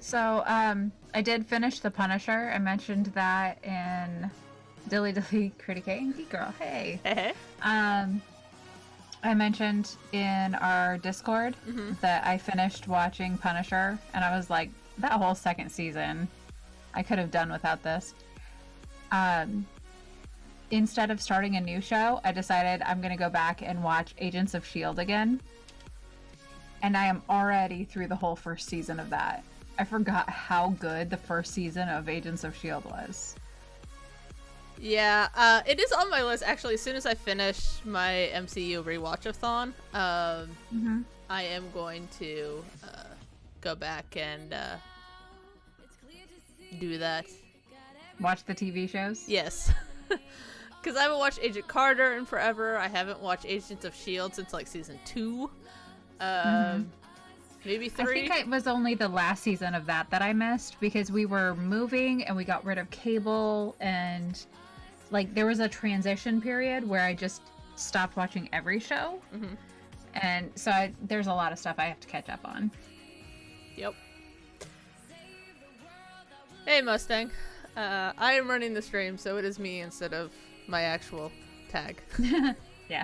So, I did finish The Punisher. I mentioned that in Dilly Dilly Critiquing. Geek Girl, hey. I mentioned in our Discord that I finished watching Punisher, and I was like, that whole second season, I could have done without this. Instead of starting a new show, I decided I'm going to go back and watch Agents of S.H.I.E.L.D. again. And I am already through the whole first season of that. I forgot how good the first season of Agents of S.H.I.E.L.D. was. Yeah, it is on my list, actually. As soon as I finish my MCU rewatch-a-thon, I am going to go back and do that. Watch the TV shows? Yes. Because I haven't watched Agent Carter in forever. I haven't watched Agents of S.H.I.E.L.D. since, like, season 2. Maybe 3. I think it was only the last season of that I missed, because we were moving and we got rid of cable, and like there was a transition period where I just stopped watching every show. And so there's a lot of stuff I have to catch up on. Yep. Hey, Mustang. I am running the stream, so it is me instead of my actual tag. Yeah.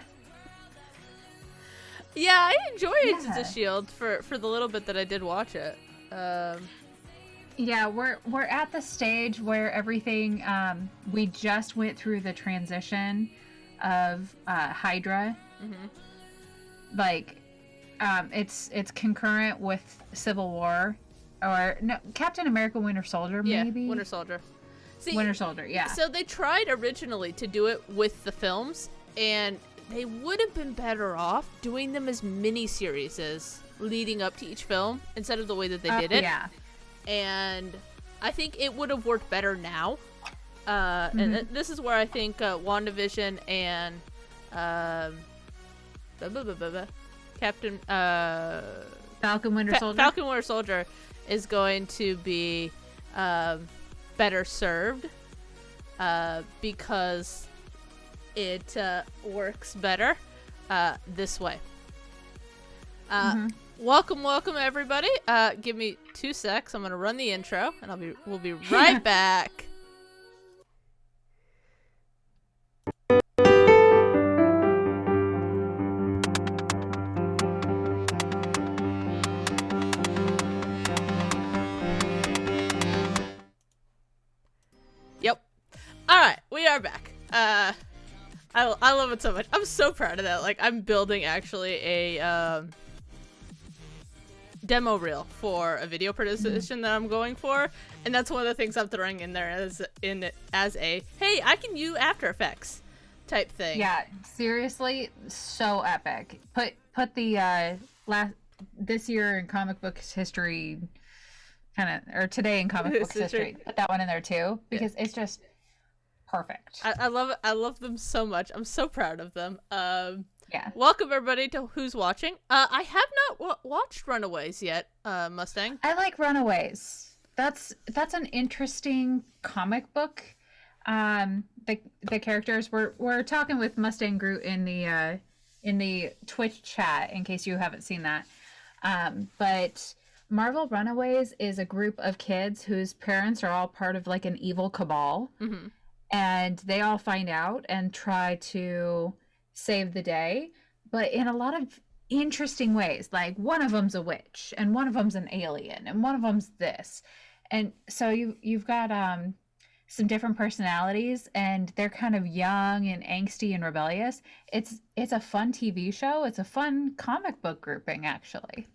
Yeah, I enjoy Agents of S.H.I.E.L.D. for the little bit that I did watch it. Yeah, we're at the stage where everything, we just went through the transition of Hydra. Like, it's concurrent with Civil War, or no, Captain America Winter Soldier, maybe? Yeah, Winter Soldier. See, Winter Soldier, yeah. So they tried originally to do it with the films, and they would have been better off doing them as mini-series leading up to each film instead of the way that they did it. Yeah. And I think it would have worked better now. And this is where I think WandaVision and Captain Falcon Winter Soldier. Falcon Winter Soldier is going to be better served because it works better this way. Welcome everybody. Give me 2 secs. I'm gonna run the intro, and we'll be right back. Yep. All right, we are back. I love it so much. I'm so proud of that. Like, I'm building actually a demo reel for a video position that I'm going for, and that's one of the things I'm throwing in there as a hey, I can use After Effects type thing. Yeah, seriously, so epic. Put the this year in comic books history, or today in comic books history. Put that one in there too, because it's just perfect. I love it. I love them so much. I'm so proud of them. Yeah. Welcome everybody to who's watching. I have not watched Runaways yet, Mustang. I like Runaways. That's an interesting comic book. The characters we're talking with Mustang Groot in the Twitch chat, in case you haven't seen that. But Marvel Runaways is a group of kids whose parents are all part of like an evil cabal, and they all find out and try to save the day, but in a lot of interesting ways. Like, one of them's a witch, and one of them's an alien, and one of them's this, and so you've got some different personalities, and they're kind of young and angsty and rebellious. It's a fun TV show. It's a fun comic book grouping, actually.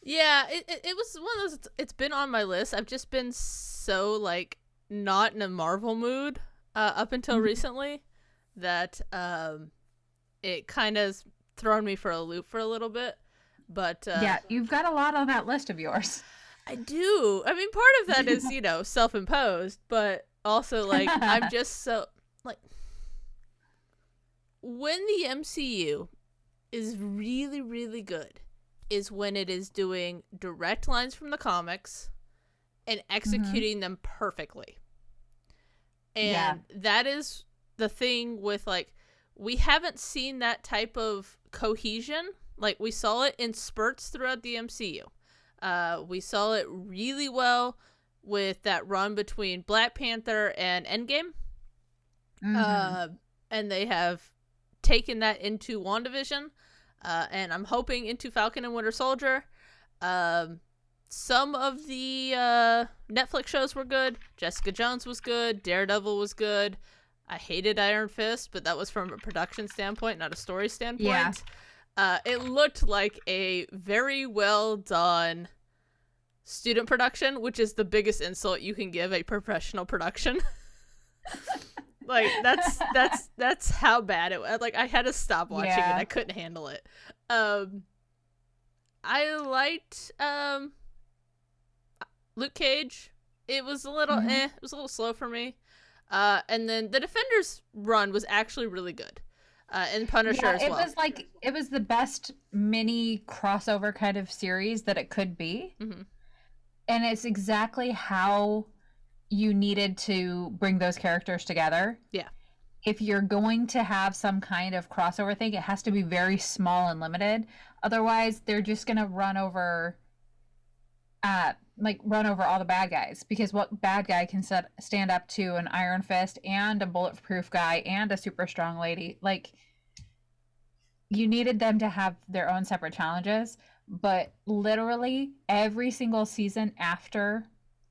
Yeah, it was one of those. It's been on my list. I've just been so like not in a Marvel mood up until recently that it kind of thrown me for a loop for a little bit. But yeah, you've got a lot on that list of yours. I do. I mean, part of that is, self-imposed, but also, like, I'm just so, like, when the MCU is really, really good is when it is doing direct lines from the comics and executing them perfectly. And that is the thing with, like, we haven't seen that type of cohesion. Like, we saw it in spurts throughout the MCU. We saw it really well with that run between Black Panther and Endgame. And they have taken that into WandaVision, and I'm hoping into Falcon and Winter Soldier. Some of the Netflix shows were good. Jessica Jones was good. Daredevil was good. I hated Iron Fist, but that was from a production standpoint, not a story standpoint. Yeah. It looked like a very well done student production, which is the biggest insult you can give a professional production. Like, that's how bad it was. Like, I had to stop watching it. I couldn't handle it. I liked Luke Cage. It was a little it was a little slow for me. And then the Defenders run was actually really good. And Punisher as well. It was the best mini crossover kind of series that it could be. And it's exactly how you needed to bring those characters together. Yeah. If you're going to have some kind of crossover thing, it has to be very small and limited. Otherwise, they're just going to run over all the bad guys. Because what bad guy can stand up to an Iron Fist and a bulletproof guy and a super strong lady? Like, you needed them to have their own separate challenges. But literally every single season after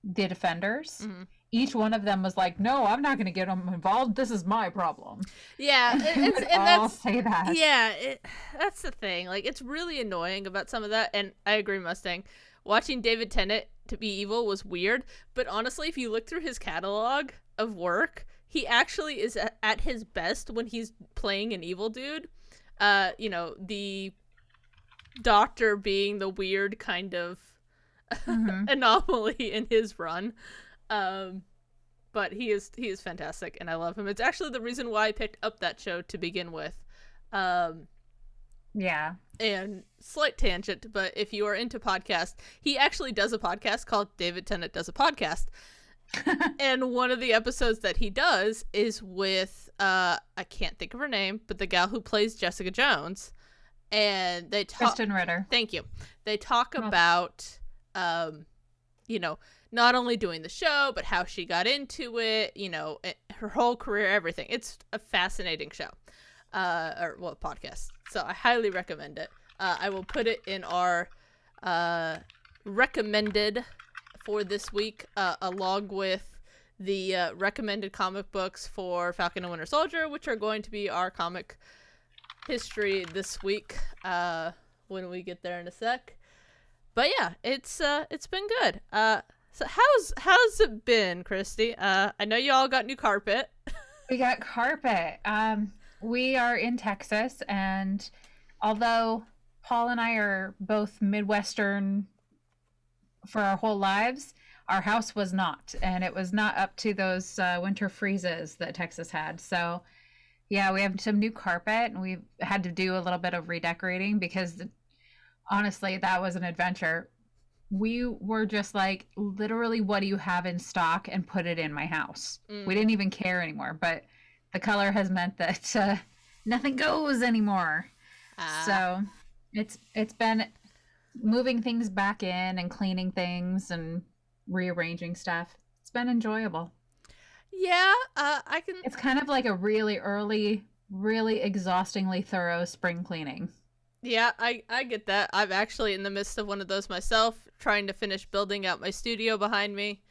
the Defenders, each one of them was like, no, I'm not going to get them involved. This is my problem. Yeah. And that's, say that. Yeah. That's the thing. Like, it's really annoying about some of that. And I agree, Mustang. Watching David Tennant to be evil was weird. But honestly, if you look through his catalog of work, he actually is at his best when he's playing an evil dude. The Doctor being the weird kind of anomaly in his run. But he is fantastic, and I love him. It's actually the reason why I picked up that show to begin with. Yeah. And slight tangent, but if you are into podcasts, he actually does a podcast called David Tennant Does a Podcast. And one of the episodes that he does is with, I can't think of her name, but the gal who plays Jessica Jones. And they talk. Kristen Ritter. Thank you. They talk about, not only doing the show, but how she got into it, her whole career, everything. It's a fascinating show, podcast. So I highly recommend it. I will put it in our recommended for this week, along with the recommended comic books for Falcon and Winter Soldier, which are going to be our comic history this week when we get there in a sec. But yeah, it's been good. So how's it been, Christy? I know you all got new carpet. We got carpet. We are in Texas, and although Paul and I are both Midwestern for our whole lives, our house was not, and it was not up to those winter freezes that Texas had. So yeah, we have some new carpet, and we've had to do a little bit of redecorating because honestly, that was an adventure. We were just like, literally, what do you have in stock, and put it in my house. We didn't even care anymore, but the color has meant that nothing goes anymore. So it's been moving things back in and cleaning things and rearranging stuff. It's been enjoyable. Yeah, I can. It's kind of like a really early, really exhaustingly thorough spring cleaning. Yeah, I get that. I'm actually in the midst of one of those myself, trying to finish building out my studio behind me,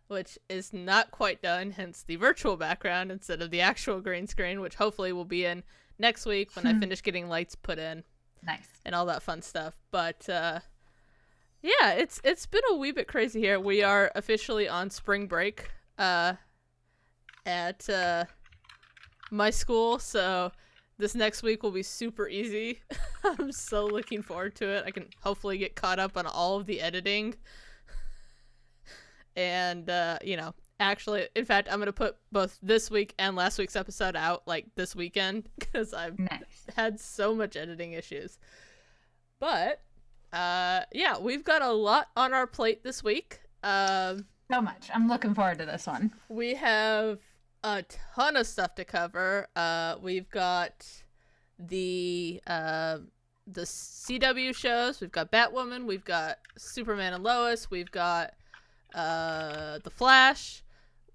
which is not quite done, hence the virtual background instead of the actual green screen, which hopefully will be in next week when I finish getting lights put in. Nice. And all that fun stuff. But yeah, it's been a wee bit crazy here. We are officially on spring break at my school, so this next week will be super easy. I'm so looking forward to it. I can hopefully get caught up on all of the editing. And, actually, in fact, I'm going to put both this week and last week's episode out, like, this weekend, because I've had so much editing issues. But, yeah, we've got a lot on our plate this week. So much. I'm looking forward to this one. We have a ton of stuff to cover. We've got the the CW shows. We've got Batwoman. We've got Superman and Lois. We've got The Flash.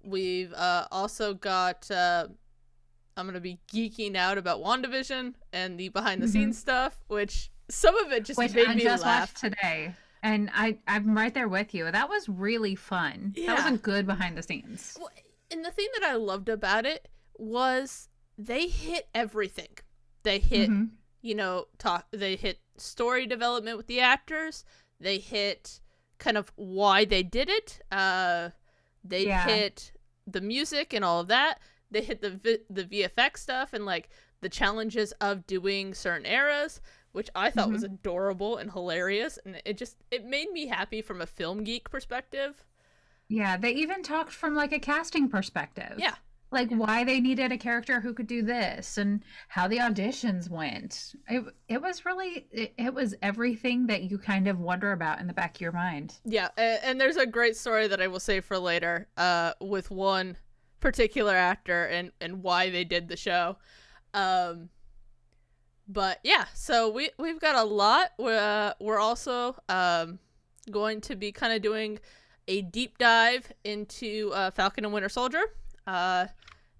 We've also got I'm gonna be geeking out about WandaVision and the behind the scenes stuff, which some of it just made me laugh. Watched today, and I'm right there with you. That was really fun. Yeah. That was a good behind the scenes. Well, and the thing that I loved about it was they hit everything. They hit they hit story development with the actors. They hit kind of why they did it. They hit the music and all of that. They hit the VFX stuff and like the challenges of doing certain eras, which I thought was adorable and hilarious, and it made me happy from a film geek perspective. Yeah, they even talked from like a casting perspective. Yeah. Like why they needed a character who could do this and how the auditions went. It was really it was everything that you kind of wonder about in the back of your mind. Yeah, and there's a great story that I will save for later with one particular actor and why they did the show. But yeah, so we've got a lot. We're also going to be kind of doing a deep dive into Falcon and Winter Soldier.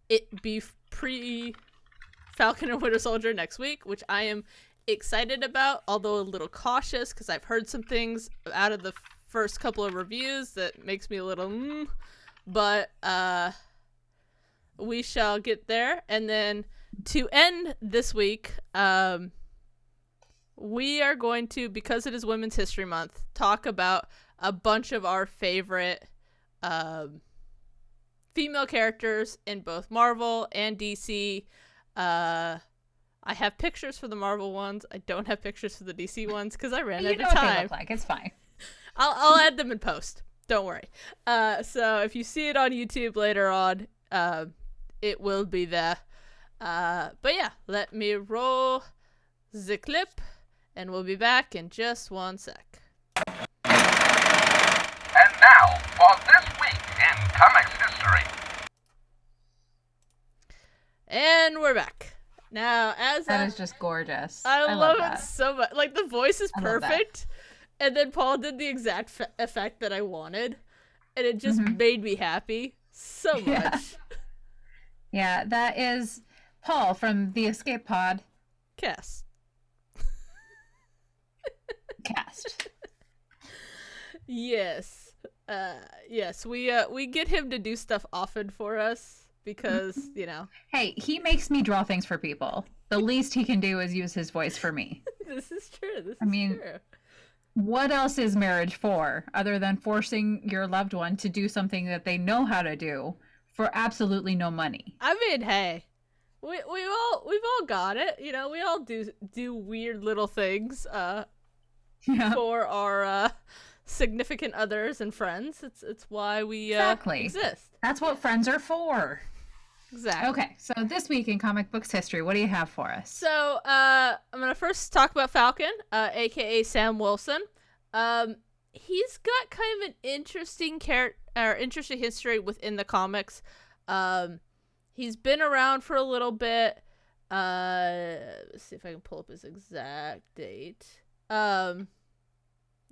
It be pre-Falcon and Winter Soldier next week, which I am excited about, although a little cautious because I've heard some things out of the first couple of reviews that makes me a little but we shall get there. And then to end this week, we are going to, because it is Women's History Month, talk about a bunch of our favorite female characters in both Marvel and DC. I have pictures for the Marvel ones. I don't have pictures for the DC ones because I ran out of time. You know what they look like. It's fine. I'll add them in post. Don't worry. So if you see it on YouTube later on, it will be there. But yeah, let me roll the clip, and we'll be back in just one sec. And now, for this week in comics history. And we're back. Now, that is just gorgeous. I love it so much. Like, the voice is perfect. And then Paul did the exact effect that I wanted. And it just made me happy so much. Yeah, that is Paul from the Escape Pod. Cast. Yes. Yes, we get him to do stuff often for us because, you know. Hey, he makes me draw things for people. The least he can do is use his voice for me. This is true. I mean, what else is marriage for other than forcing your loved one to do something that they know how to do for absolutely no money? I mean, hey, we've all got it. You know, we all do weird little things for our significant others and friends. It's why we exist. That's what friends are for. Exactly. Okay, so this week in comic books history, what do you have for us? So I'm gonna first talk about Falcon, aka Sam Wilson. He's got kind of an interesting interesting history within the comics. He's been around for a little bit. Let's see if I can pull up his exact date.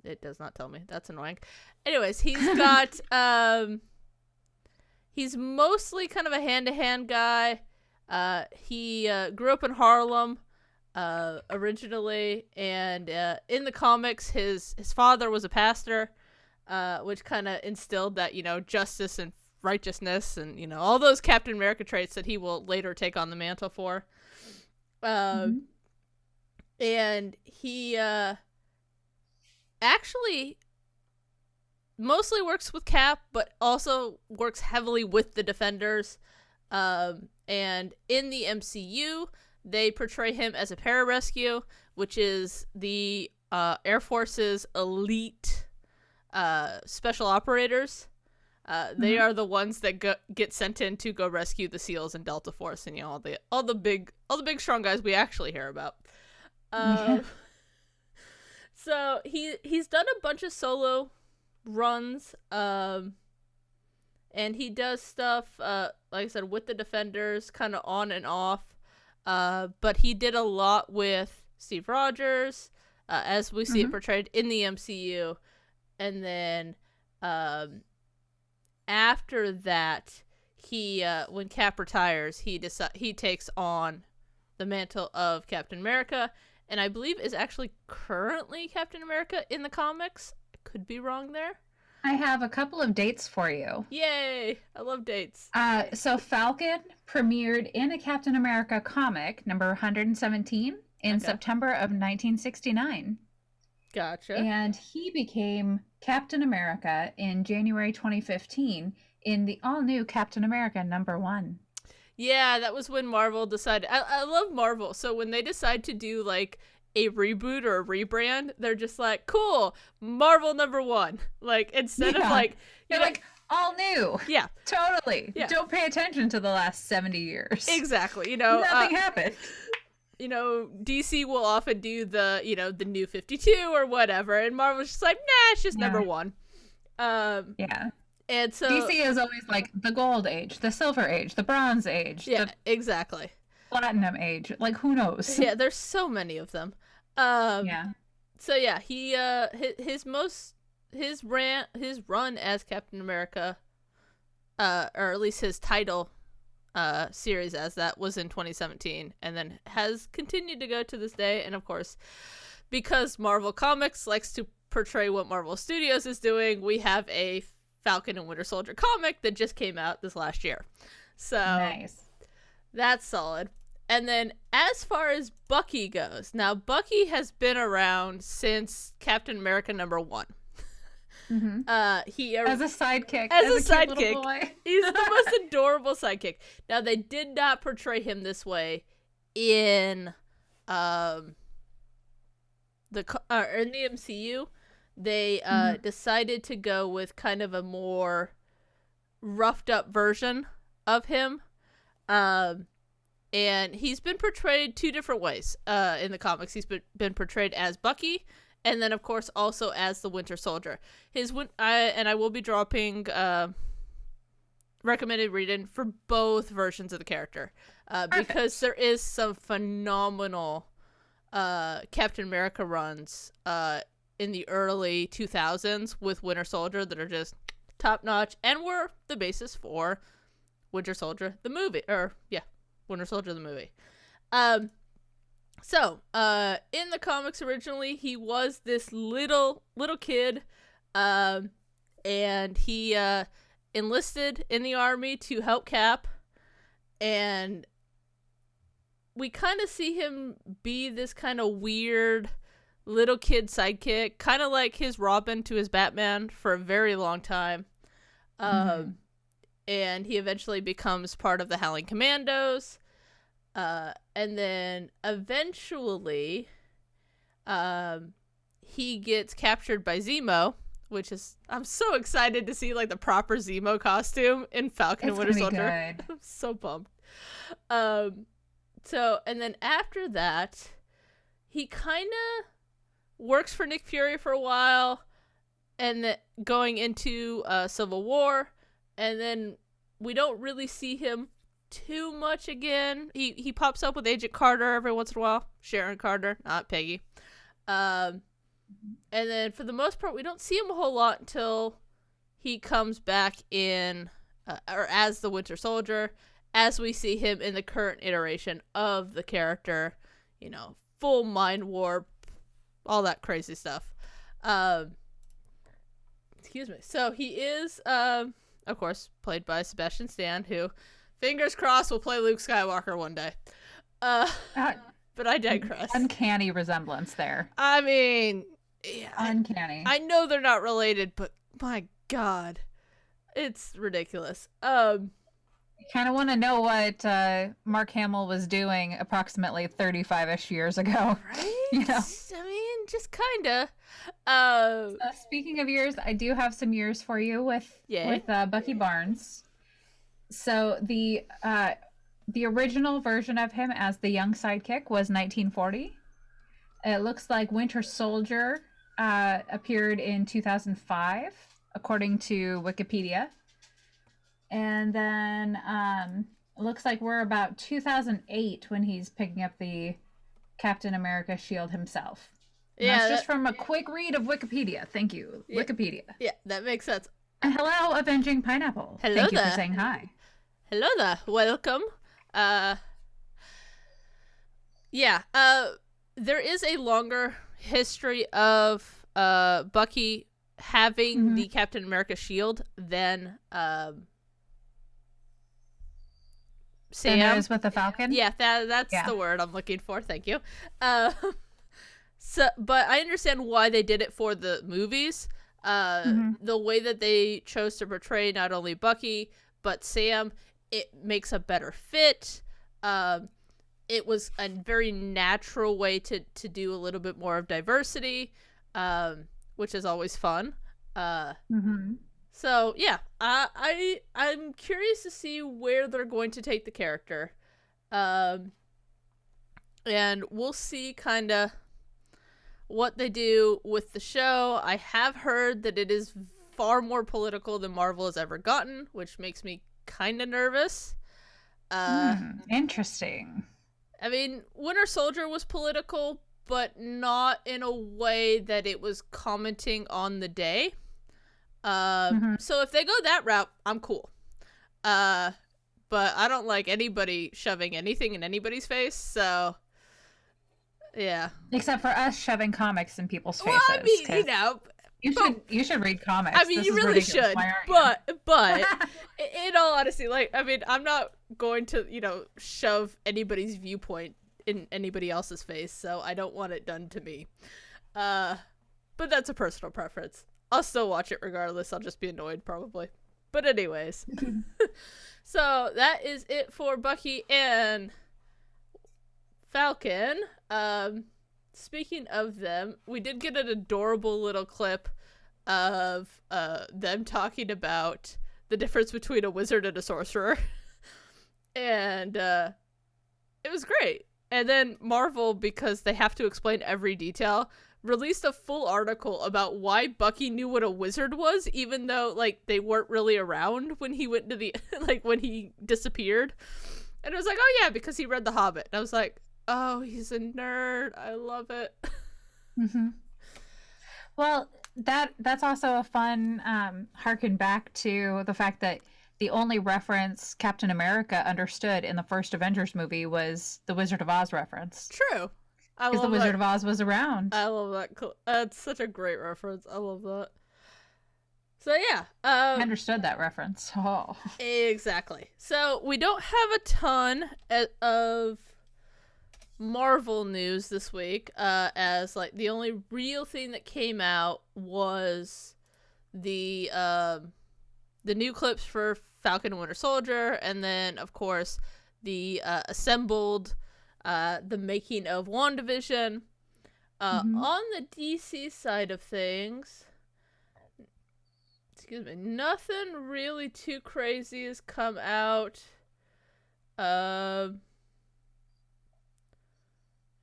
It does not tell me. That's annoying. Anyways, he's got he's mostly kind of a hand-to-hand guy. He grew up in Harlem originally, and in the comics his father was a pastor, which kind of instilled that, you know, justice and righteousness and, you know, all those Captain America traits that he will later take on the mantle for. And he actually mostly works with Cap, but also works heavily with the Defenders. And in the MCU, they portray him as a pararescue, which is the Air Force's elite special operators. They are the ones that get sent in to go rescue the SEALs and Delta Force, and, you know, all the big strong guys we actually hear about. So he's done a bunch of solo runs, and he does stuff like I said with the Defenders, kind of on and off. But he did a lot with Steve Rogers, as we see it portrayed in the MCU. And then after that, he when Cap retires, he takes on the mantle of Captain America, and I believe is actually currently Captain America in the comics. I could be wrong there. I have a couple of dates for you. Yay! I love dates. So Falcon premiered in a Captain America comic, number 117, in September of 1969. Gotcha. And he became Captain America in January 2015 in the all-new Captain America number 1. Yeah, that was when Marvel decided. I love Marvel. So when they decide to do like a reboot or a rebrand, they're just like, cool, Marvel number 1. Like, instead of like, you're like, all new. Yeah. Totally. Yeah. Don't pay attention to the last 70 years. Exactly. Nothing happened. DC will often do the, the new 52 or whatever, and Marvel's just like, nah, it's just number 1. Yeah. And so DC is always like the gold age, the silver age, the bronze age, yeah, the exactly, platinum age. Like, who knows? Yeah, there's so many of them. Yeah. So yeah, he his run as Captain America, or at least his title series as that, was in 2017, and then has continued to go to this day. And of course, because Marvel Comics likes to portray what Marvel Studios is doing, we have a Falcon and Winter Soldier comic that just came out this last year. So nice. That's solid. And then as far as Bucky goes, now Bucky has been around since Captain America number 1. He as a sidekick. As a cute sidekick. little boy. He's the most adorable sidekick. Now, they did not portray him this way in the MCU. They decided to go with kind of a more roughed up version of him. And he's been portrayed 2 different ways in the comics. He's been portrayed as Bucky, and then, of course, also as the Winter Soldier. I will be dropping recommended reading for both versions of the character, because there is some phenomenal Captain America runs in the early 2000s with Winter Soldier that are just top notch and were the basis for Winter Soldier the movie, Winter Soldier the movie. So in the comics originally, he was this little kid, and he enlisted in the army to help Cap, and we kind of see him be this kind of weird little kid sidekick, kind of like his Robin to his Batman for a very long time. And he eventually becomes part of the Howling Commandos. And then eventually, he gets captured by Zemo, which is, I'm so excited to see like the proper Zemo costume in Falcon and Winter Soldier. I'm so pumped. So, and then after that, he kind of works for Nick Fury for a while, and going into Civil War, and then we don't really see him too much again. He pops up with Agent Carter every once in a while. Sharon Carter, not Peggy. And then for the most part, we don't see him a whole lot until he comes back in, or as the Winter Soldier, as we see him in the current iteration of the character, full mind warp, all that crazy stuff. Excuse me. So he is, of course, played by Sebastian Stan, who, fingers crossed, will play Luke Skywalker one day. But I digress. Uncanny resemblance there. I mean, yeah, uncanny. I know they're not related, but my God, it's ridiculous. Kind of want to know what Mark Hamill was doing approximately 35-ish years ago. Right? I mean, just kind of. Speaking of years, I do have some years for you with Bucky Barnes. So the original version of him as the young sidekick was 1940. It looks like Winter Soldier appeared in 2005, according to Wikipedia. And then it looks like we're about 2008 when he's picking up the Captain America shield himself. And Yeah, that's just from a quick read of Wikipedia. Thank you, Yeah. Wikipedia. Yeah, that makes sense. And hello, Avenging Pineapple. Hello Thank you there. for saying hi. Hello there. Welcome. Yeah. There is a longer history of Bucky having the Captain America shield than Sam. There is with the Falcon. Yeah, that's the word I'm looking for. Thank you. So, but I understand why they did it for the movies. The way that they chose to portray not only Bucky but Sam, it makes a better fit. It was a very natural way to do a little bit more of diversity, which is always fun. So yeah, I'm curious to see where they're going to take the character, and we'll see kind of what they do with the show. I have heard that it is far more political than Marvel has ever gotten, which makes me kind of nervous. Interesting. I mean, Winter Soldier was political, but not in a way that it was commenting on the day. So if they go that route, I'm cool. But I don't like anybody shoving anything in anybody's face, so yeah. Except for us shoving comics in people's faces. Well, I mean, you should read comics. I mean, you really should. But in all honesty, like, I mean, I'm not going to, shove anybody's viewpoint in anybody else's face, so I don't want it done to me. But that's a personal preference. I'll still watch it regardless. I'll just be annoyed probably. But anyways. So that is it for Bucky and Falcon. Speaking of them, we did get an adorable little clip of them talking about the difference between a wizard and a sorcerer. And it was great. And then Marvel, because they have to explain every detail, released a full article about why Bucky knew what a wizard was, even though, like, they weren't really around when he went to the, like, when he disappeared. And it was like, oh yeah, because he read The Hobbit. And I was like, oh, he's a nerd. I love it. Well, that's also a fun harken back to the fact that the only reference Captain America understood in the first Avengers movie was the Wizard of Oz reference. True. Because the Wizard of Oz was around. I love that. That's such a great reference. I love that. So yeah. I understood that reference. Oh. Exactly. So we don't have a ton of Marvel news this week, as like the only real thing that came out was the new clips for Falcon and Winter Soldier, and then of course the assembled the making of WandaVision. On the DC side of things, excuse me, nothing really too crazy has come out.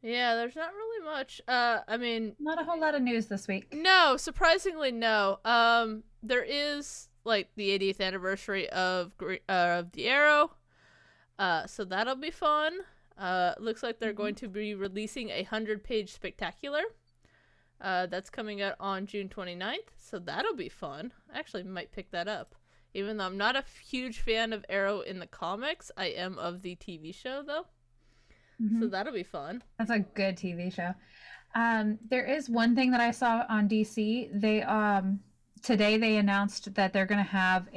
Yeah, there's not really much. I mean, not a whole lot of news this week. No, surprisingly, no. There is like the 80th anniversary of the Arrow. So that'll be fun. Looks like they're going to be releasing a 100-page spectacular. That's coming out on June 29th. So that'll be fun. I actually might pick that up. Even though I'm not a huge fan of Arrow in the comics, I am of the TV show though. So that'll be fun. That's a good TV show. There is one thing that I saw on DC. They today they announced that they're going to have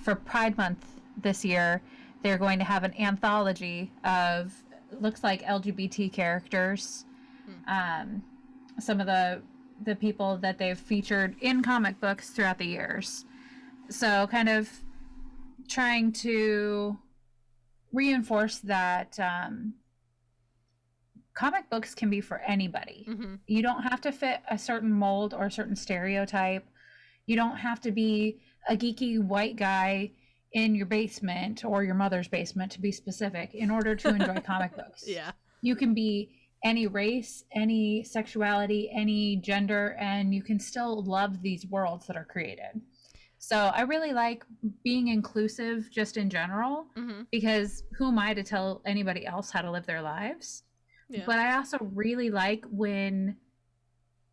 for Pride Month this year, they're going to have an anthology of, looks like, LGBT characters. Some of the people that they've featured in comic books throughout the years. So kind of trying to reinforce that comic books can be for anybody. You don't have to fit a certain mold or a certain stereotype. You don't have to be a geeky white guy in your basement or your mother's basement, to be specific, in order to enjoy comic books. Yeah. You can be any race, any sexuality, any gender, and you can still love these worlds that are created. So I really like being inclusive just in general, because who am I to tell anybody else how to live their lives? Yeah. But I also really like when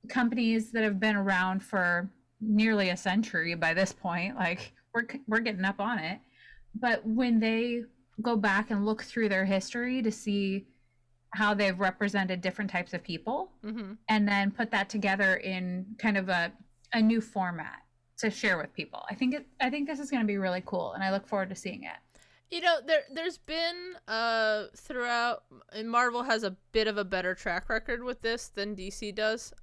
companies that have been around for nearly a century by this point, like we're getting up on it, but when they go back and look through their history to see how they've represented different types of people, Mm-hmm. and then put that together in kind of a new format to share with people. I think this is going to be really cool, and I look forward to seeing it. You know, there's been throughout, and Marvel has a bit of a better track record with this than DC does,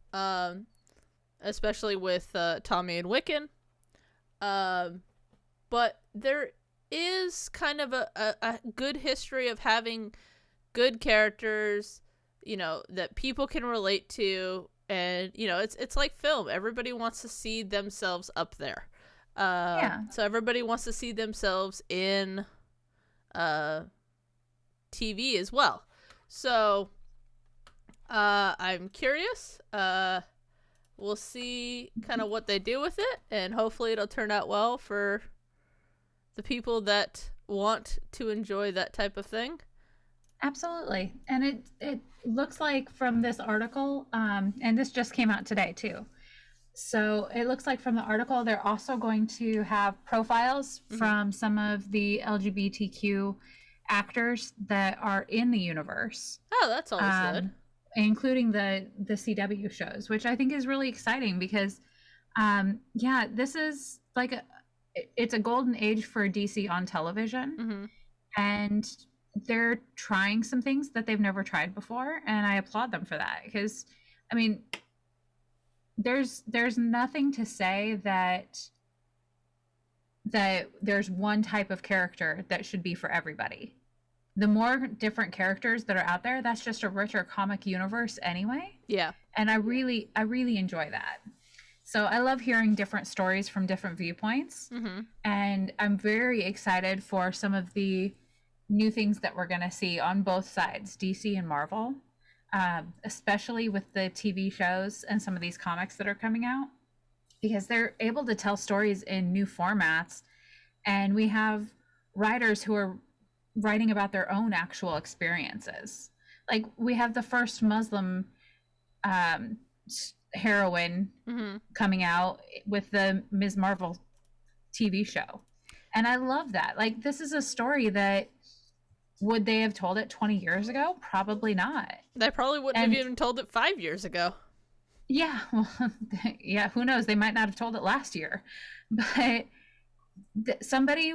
especially with Tommy and Wiccan. But there is kind of a good history of having good characters, you know, that people can relate to, and you know, it's like film. Everybody wants to see themselves up there. So everybody wants to see themselves in TV as well. So I'm curious. We'll see kind of what they do with it, and hopefully it'll turn out well for the people that want to enjoy that type of thing. Absolutely. And it looks like from this article, and this just came out today too. So it looks like from the article, they're also going to have profiles from some of the LGBTQ actors that are in the universe. Oh, that's always good. Including the CW shows, which I think is really exciting because, this is like it's a golden age for DC on television, and they're trying some things that they've never tried before, and I applaud them for that because, I mean, there's nothing to say that there's one type of character that should be for everybody. The more different characters that are out there, that's just a richer comic universe anyway. Yeah. And I really enjoy that. So I love hearing different stories from different viewpoints. And I'm very excited for some of the new things that we're going to see on both sides, DC and Marvel, especially with the TV shows and some of these comics that are coming out, because they're able to tell stories in new formats. And we have writers who are writing about their own actual experiences. Like we have the first Muslim heroine coming out with the Ms. Marvel TV show. And I love that. Like, this is a story that, would they have told it 20 years ago? Probably not. They probably wouldn't have even told it 5 years ago. Yeah. Well, yeah, who knows? They might not have told it last year. But somebody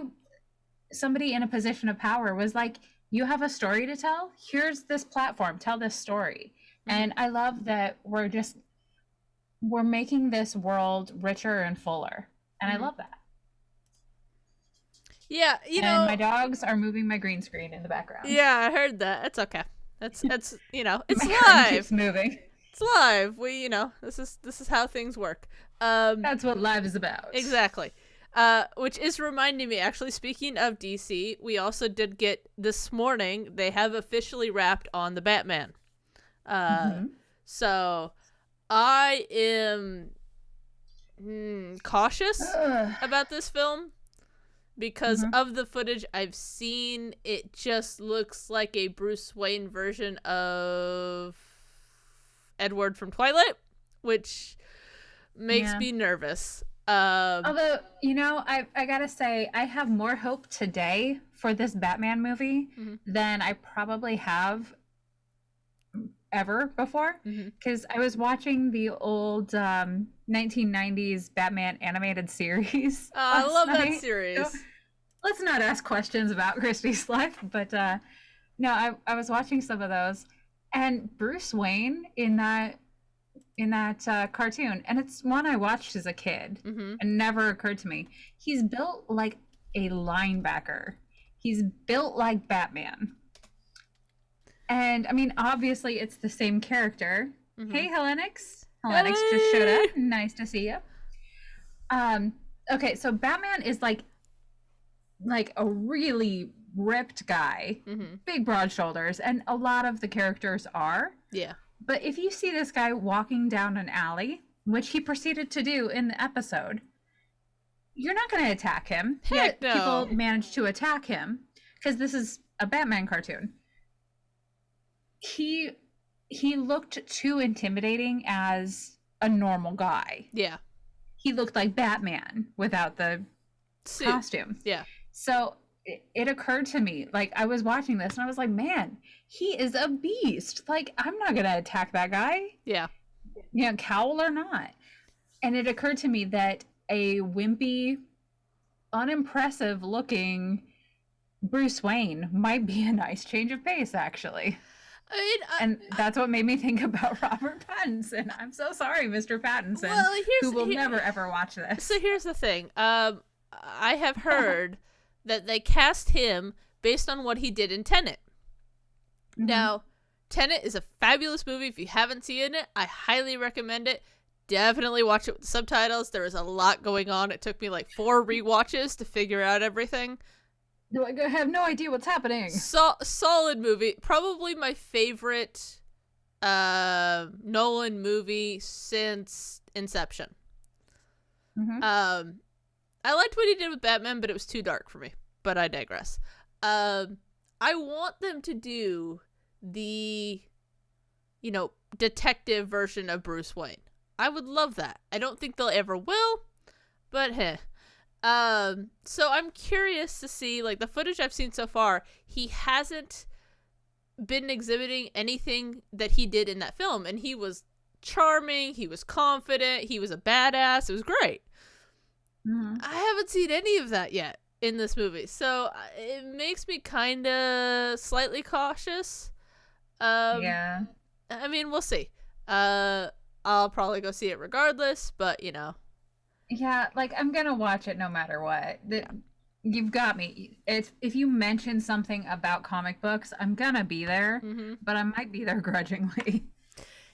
in a position of power was like, you have a story to tell? Here's this platform. Tell this story. And I love that we're making this world richer and fuller. And I love that. Yeah, and my dogs are moving my green screen in the background. Yeah, I heard that. It's okay. That's it's my live. Keeps moving. It's live. We this is how things work. That's what live is about. Exactly. Which is reminding me, actually, speaking of DC, we also did get this morning, they have officially wrapped on the Batman. So I am cautious about this film because of the footage I've seen. It just looks like a Bruce Wayne version of Edward from Twilight, which makes me nervous. Although, I gotta say, I have more hope today for this Batman movie than I probably have ever before, because I was watching the old 1990s Batman animated series. I love night. that series. So, let's not ask questions about Christie's life, but no, I was watching some of those, and Bruce Wayne in that cartoon, and it's one I watched as a kid and never occurred to me. He's built like a linebacker. He's built like Batman. And I mean, obviously it's the same character. Hey, Helenix. Helenix just showed up. Nice to see you. Okay, so Batman is like a really ripped guy, big broad shoulders, and a lot of the characters are. Yeah. But if you see this guy walking down an alley, which he proceeded to do in the episode, you're not going to attack him. Heck no. People manage to attack him because this is a Batman cartoon. He he looked too intimidating as a normal guy. Yeah. He looked like Batman without the Suit. costume. Yeah. So it occurred to me, like, I was watching this and I was like, man, he is a beast. Like, I'm not going to attack that guy. Yeah. You know, cowl or not. And it occurred to me that a wimpy, unimpressive looking Bruce Wayne might be a nice change of pace, actually. And that's what made me think about Robert Pattinson. I'm so sorry, Mr. Pattinson, who will never ever watch this. So here's the thing. I have heard that they cast him based on what he did in Tenet. Mm-hmm. Now, Tenet is a fabulous movie. If you haven't seen it, I highly recommend it. Definitely watch it with subtitles. There is a lot going on. It took me like 4 rewatches to figure out everything. I have no idea what's happening. Solid movie. Probably my favorite Nolan movie since Inception. Mm-hmm. I liked what he did with Batman, but it was too dark for me. But I digress. I want them to do the, detective version of Bruce Wayne. I would love that. I don't think they'll ever will, but heh. So I'm curious to see, like, the footage I've seen so far, he hasn't been exhibiting anything that he did in that film, and he was charming, he was confident, he was a badass, it was great. Mm-hmm. I haven't seen any of that yet in this movie, so it makes me kind of slightly cautious. Yeah. I mean, we'll see. I'll probably go see it regardless, but, Yeah, like, I'm gonna watch it no matter what. You've got me. If you mention something about comic books, I'm gonna be there, mm-hmm. but I might be there grudgingly.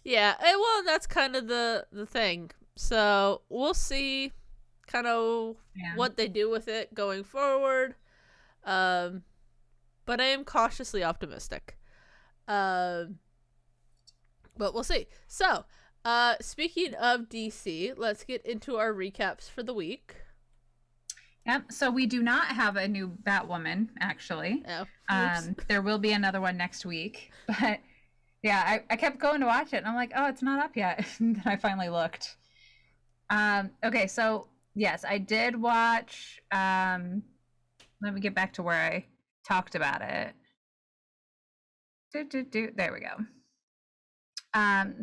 Yeah, well, that's kind of the thing. So we'll see kind of what they do with it going forward. But I am cautiously optimistic. But we'll see. So, speaking of DC, let's get into our recaps for the week. Yep. So we do not have a new Batwoman, actually. Oh. There will be another one next week. But yeah, I kept going to watch it, and I'm like, oh, it's not up yet. And then I finally looked. Okay, so yes, I did watch. Let me get back to where I talked about it. There we go.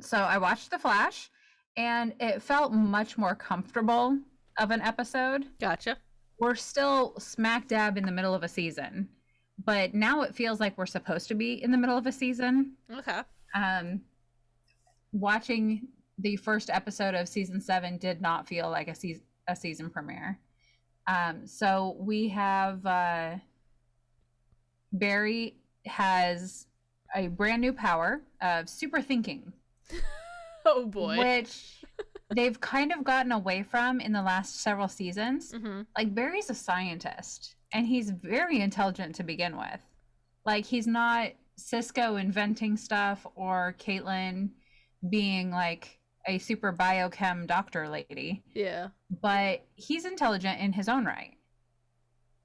So I watched The Flash, and it felt much more comfortable of an episode. Gotcha. We're still smack dab in the middle of a season, but now it feels like we're supposed to be in the middle of a season. Okay. Watching the first episode of season 7 did not feel like a season premiere. So we have Barry has a brand new power of super thinking. Oh boy. Which they've kind of gotten away from in the last several seasons. Mm-hmm. Like, Barry's a scientist, and he's very intelligent to begin with. Like, he's not Cisco inventing stuff or Caitlin being like a super biochem doctor lady. Yeah. But he's intelligent in his own right.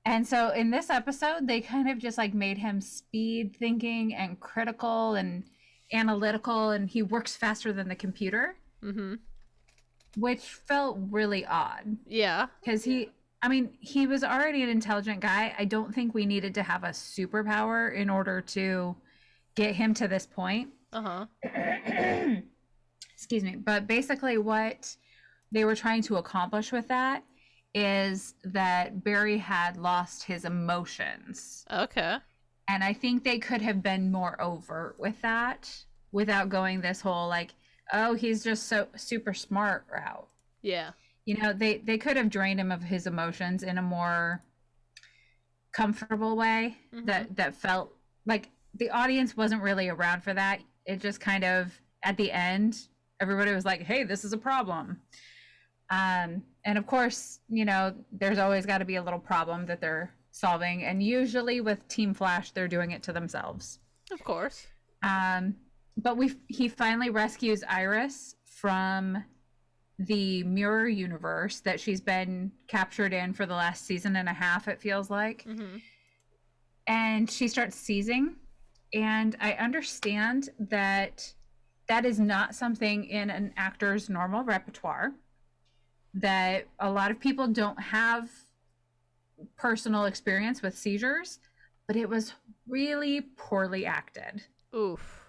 And so in this episode, they kind of just like made him speed thinking and critical and analytical, and he works faster than the computer. Mm-hmm. Which felt really odd. Yeah. Because he was already an intelligent guy. I don't think we needed to have a superpower in order to get him to this point. Uh-huh. Excuse me. But basically what they were trying to accomplish with that is that Barry had lost his emotions. Okay. And I think they could have been more overt with that without going this whole like, oh, he's just so super smart route. Yeah. They could have drained him of his emotions in a more comfortable way. Mm-hmm. that felt like the audience wasn't really around for that. It just kind of, at the end, everybody was like, hey, this is a problem. And of course, there's always got to be a little problem that they're solving. And usually with Team Flash, they're doing it to themselves. Of course. But he finally rescues Iris from the mirror universe that she's been captured in for the last season and a half, it feels like. Mm-hmm. And she starts seizing. And I understand that that is not something in an actor's normal repertoire, that a lot of people don't have personal experience with seizures, but it was really poorly acted. Oof.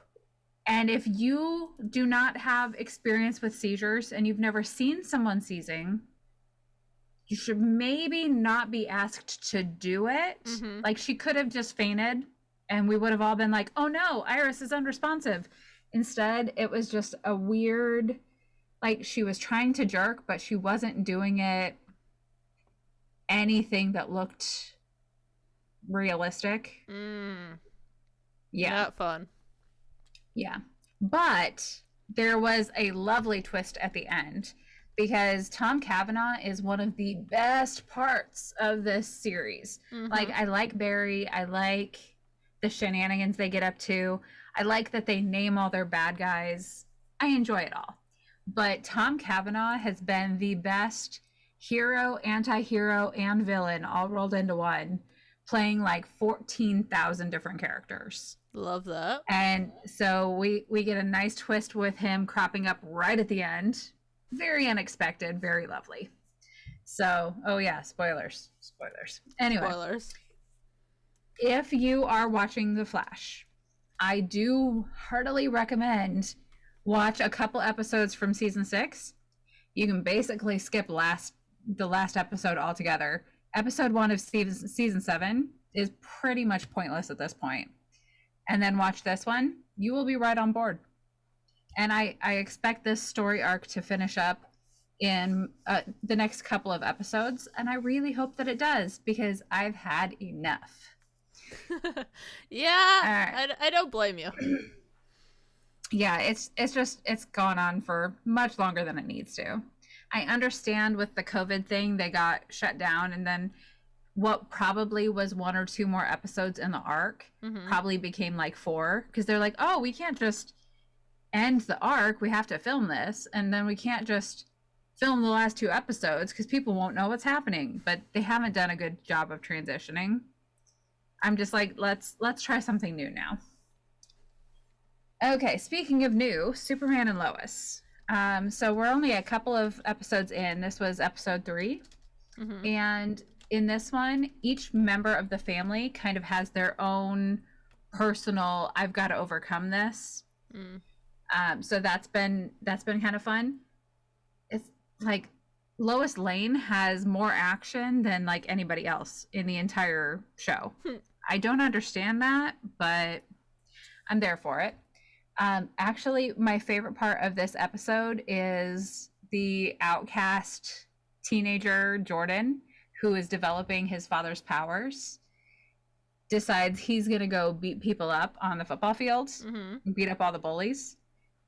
And if you do not have experience with seizures and you've never seen someone seizing, you should maybe not be asked to do it. Mm-hmm. Like, she could have just fainted and we would have all been like, oh no, Iris is unresponsive. Instead, it was just a weird, like, she was trying to jerk, but she wasn't doing it anything that looked realistic. Yeah. Not fun. Yeah. But there was a lovely twist at the end, because Tom Cavanaugh is one of the best parts of this series. Mm-hmm. Like, I like Barry. I like the shenanigans they get up to. I like that they name all their bad guys. I enjoy it all. But Tom Cavanaugh has been the best hero, anti-hero, and villain all rolled into one, playing like 14,000 different characters. Love that. And so we get a nice twist with him cropping up right at the end. Very unexpected, very lovely. So, oh yeah, spoilers. Anyway, Spoilers. if you are watching The Flash, I do heartily recommend watch a couple episodes from season 6. You can basically skip the last episode altogether. Episode 1 of season 7 is pretty much pointless at this point. And then watch this one. You will be right on board. And I expect this story arc to finish up in the next couple of episodes. And I really hope that it does, because I've had enough. Yeah, Right. I don't blame you. Yeah, it's gone on for much longer than it needs to. I understand with the COVID thing, they got shut down, and then what probably was 1 or 2 more episodes in the arc probably became like 4, because they're like, oh, we can't just end the arc, we have to film this, and then we can't just film the last 2 episodes because people won't know what's happening. But they haven't done a good job of transitioning. I'm just like, let's try something new now. Okay, speaking of new, Superman and Lois. So we're only a couple of episodes in. This was episode 3. And in this one, each member of the family kind of has their own personal, I've got to overcome this. So that's been kind of fun. It's like Lois Lane has more action than like anybody else in the entire show. I don't understand that, but I'm there for it. Actually, my favorite part of this episode is the outcast teenager Jordan, who is developing his father's powers, decides he's gonna go beat people up on the football field, beat up all the bullies.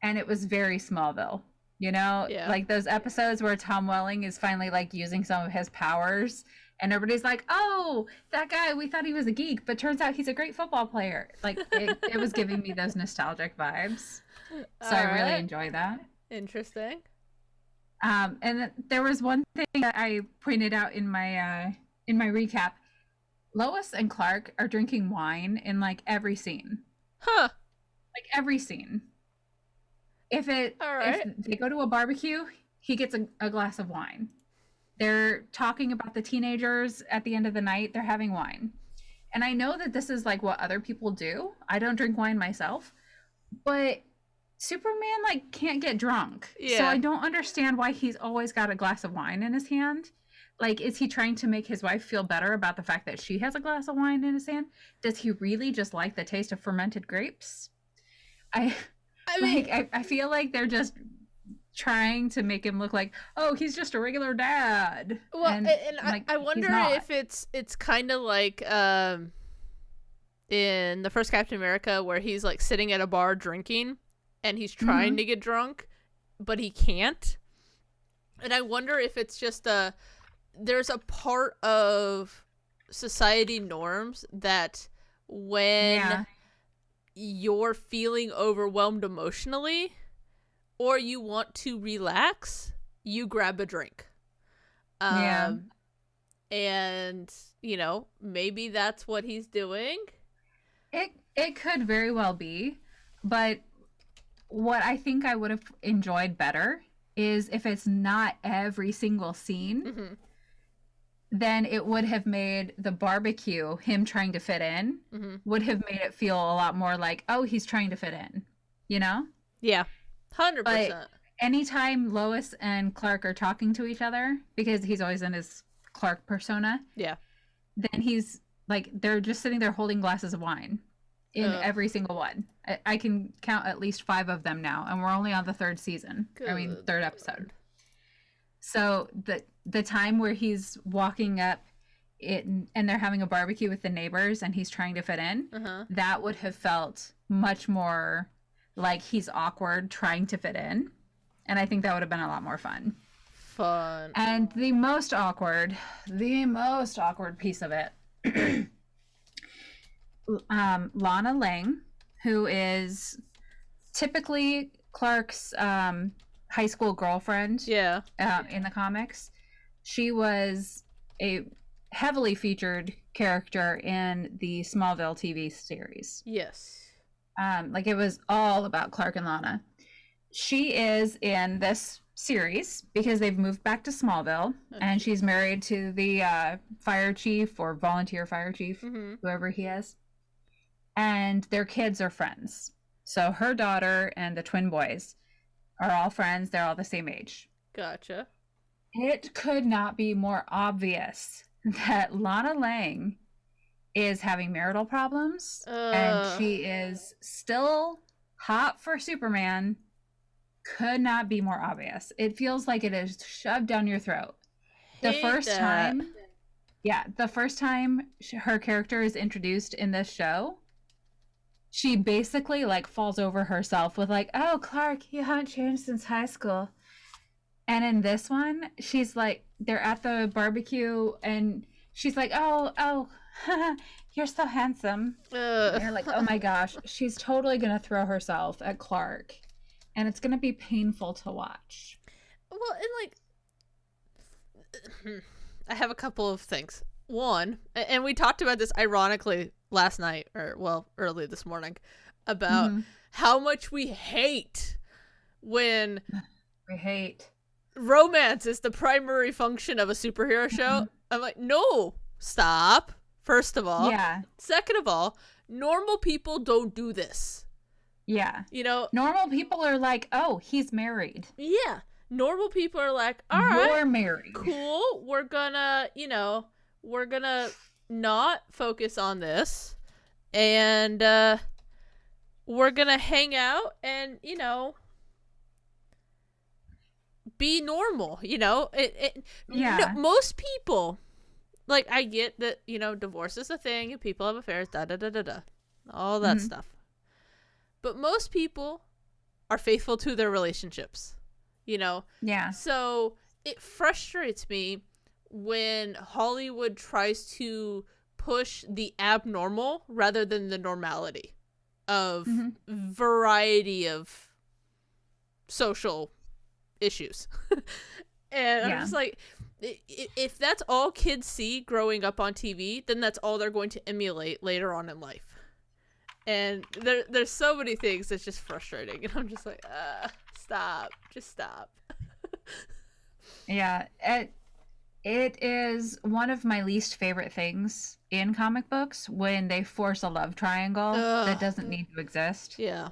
And it was very Smallville, you know? Yeah. Like those episodes where Tom Welling is finally like using some of his powers, and everybody's like, oh, that guy, we thought he was a geek, but turns out he's a great football player. Like, it was giving me those nostalgic vibes. So I really enjoy that. Interesting. And then there was one thing that I pointed out in my recap. Lois and Clark are drinking wine in like every scene. Huh. Like every scene. If they go to a barbecue, he gets a glass of wine. They're talking about the teenagers at the end of the night. They're having wine. And I know that this is like what other people do. I don't drink wine myself. But Superman like can't get drunk. Yeah. So I don't understand why he's always got a glass of wine in his hand. Like, is he trying to make his wife feel better about the fact that she has a glass of wine in his hand? Does he really just like the taste of fermented grapes? I feel like they're just trying to make him look like, oh, he's just a regular dad. Well, and like, I wonder if it's kind of like in the first Captain America, where he's like sitting at a bar drinking and he's trying to get drunk, but he can't. And I wonder if it's just there's a part of society norms that when you're feeling overwhelmed emotionally, or you want to relax, you grab a drink. And, you know, maybe that's what he's doing. It could very well be, but what I think I would have enjoyed better is if it's not every single scene, Mm-hmm. then it would have made the barbecue, him trying to fit in, Mm-hmm. would have made it feel a lot more like, oh, he's trying to fit in, you know? Yeah, But 100%. anytime Lois and Clark are talking to each other, because he's always in his Clark persona, Yeah. then he's like, they're just sitting there holding glasses of wine in every single one. I can count at least 5 of them now, and we're only on the 3rd season. Good 3rd episode. So the time where he's walking up it and they're having a barbecue with the neighbors and he's trying to fit in, that would have felt much more like he's awkward trying to fit in. And I think that would have been a lot more fun. And the most awkward piece of it, Lana Lang, who is typically Clark's high school girlfriend in the comics. She was a heavily featured character in the Smallville TV series. Yes. Like it was all about Clark and Lana. She is in this series because they've moved back to Smallville, and she's married to the fire chief or volunteer fire chief, whoever he is. And their kids are friends. So her daughter and the twin boys are all friends. They're all the same age. Gotcha. It could not be more obvious that Lana Lang is having marital problems and she is still hot for Superman. Could not be more obvious. It feels like it is shoved down your throat. The first time her character is introduced in this show, she basically like falls over herself with like, oh, Clark, you haven't changed since high school. And in this one, she's like, they're at the barbecue and she's like, oh, you're so handsome. And you're like, oh my gosh, she's totally going to throw herself at Clark. And it's going to be painful to watch. Well, and like, I have a couple of things. One, and we talked about this ironically last night, or well, early this morning, about how much we hate when romance is the primary function of a superhero show. I'm like, no, stop. First of all. Yeah. Second of all, normal people don't do this. Yeah. You know, normal people are like, oh, he's married. Yeah. Normal people are like, all right, you're married. Cool. We're gonna not focus on this, and we're gonna hang out and, be normal, most people, like, I get that, divorce is a thing and people have affairs, all that stuff. But most people are faithful to their relationships, Yeah. So it frustrates me when Hollywood tries to push the abnormal rather than the normality of variety of social issues. And I'm just like, if that's all kids see growing up on TV, then that's all they're going to emulate later on in life. And there's so many things that's just frustrating. And I'm just like, stop. Just stop. Yeah. It is one of my least favorite things in comic books when they force a love triangle that doesn't need to exist. Yeah.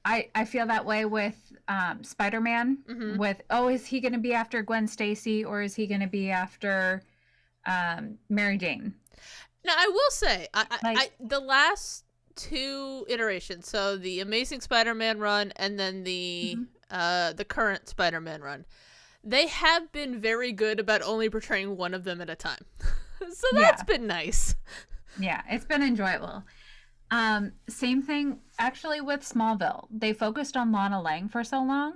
I feel that way with Spider-Man. With, is he going to be after Gwen Stacy or is he going to be after Mary Jane? Now, I will say, I the last 2 iterations, so the Amazing Spider-Man run and then the current Spider-Man run, they have been very good about only portraying one of them at a time. So that's been nice. Yeah, it's been enjoyable. Same thing, actually, with Smallville. They focused on Lana Lang for so long,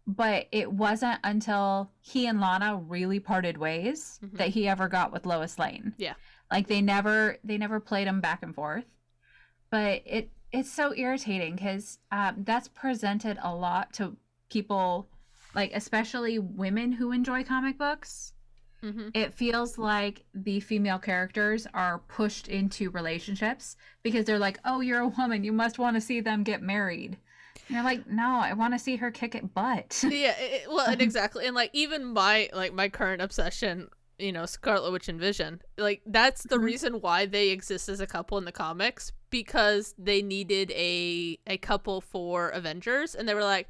but it wasn't until he and Lana really parted ways that he ever got with Lois Lane. Yeah. Like they never played them back and forth. But it's so irritating because that's presented a lot to people, like especially women who enjoy comic books. It feels like the female characters are pushed into relationships because they're like, oh, you're a woman, you must want to see them get married. And you're like, no, I want to see her kick it butt. Yeah, well, and exactly. And like even my current obsession, Scarlet Witch and Vision, like that's the reason why they exist as a couple in the comics, because they needed a couple for Avengers, and they were like,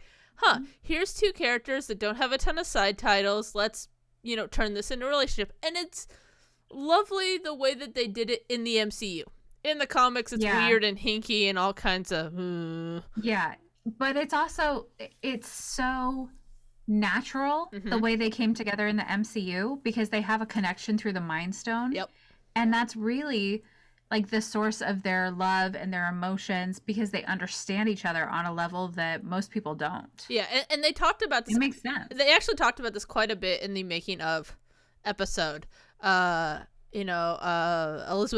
here's two characters that don't have a ton of side titles, let's turn this into a relationship. And it's lovely the way that they did it in the MCU. In the comics, it's weird and hinky and all kinds of yeah, but it's so natural the way they came together in the MCU, because they have a connection through the Mind Stone. Yep. And that's really like the source of their love and their emotions, because they understand each other on a level that most people don't. Yeah, and they talked about this. It makes sense. They actually talked about this quite a bit in the making of episode. Elizabeth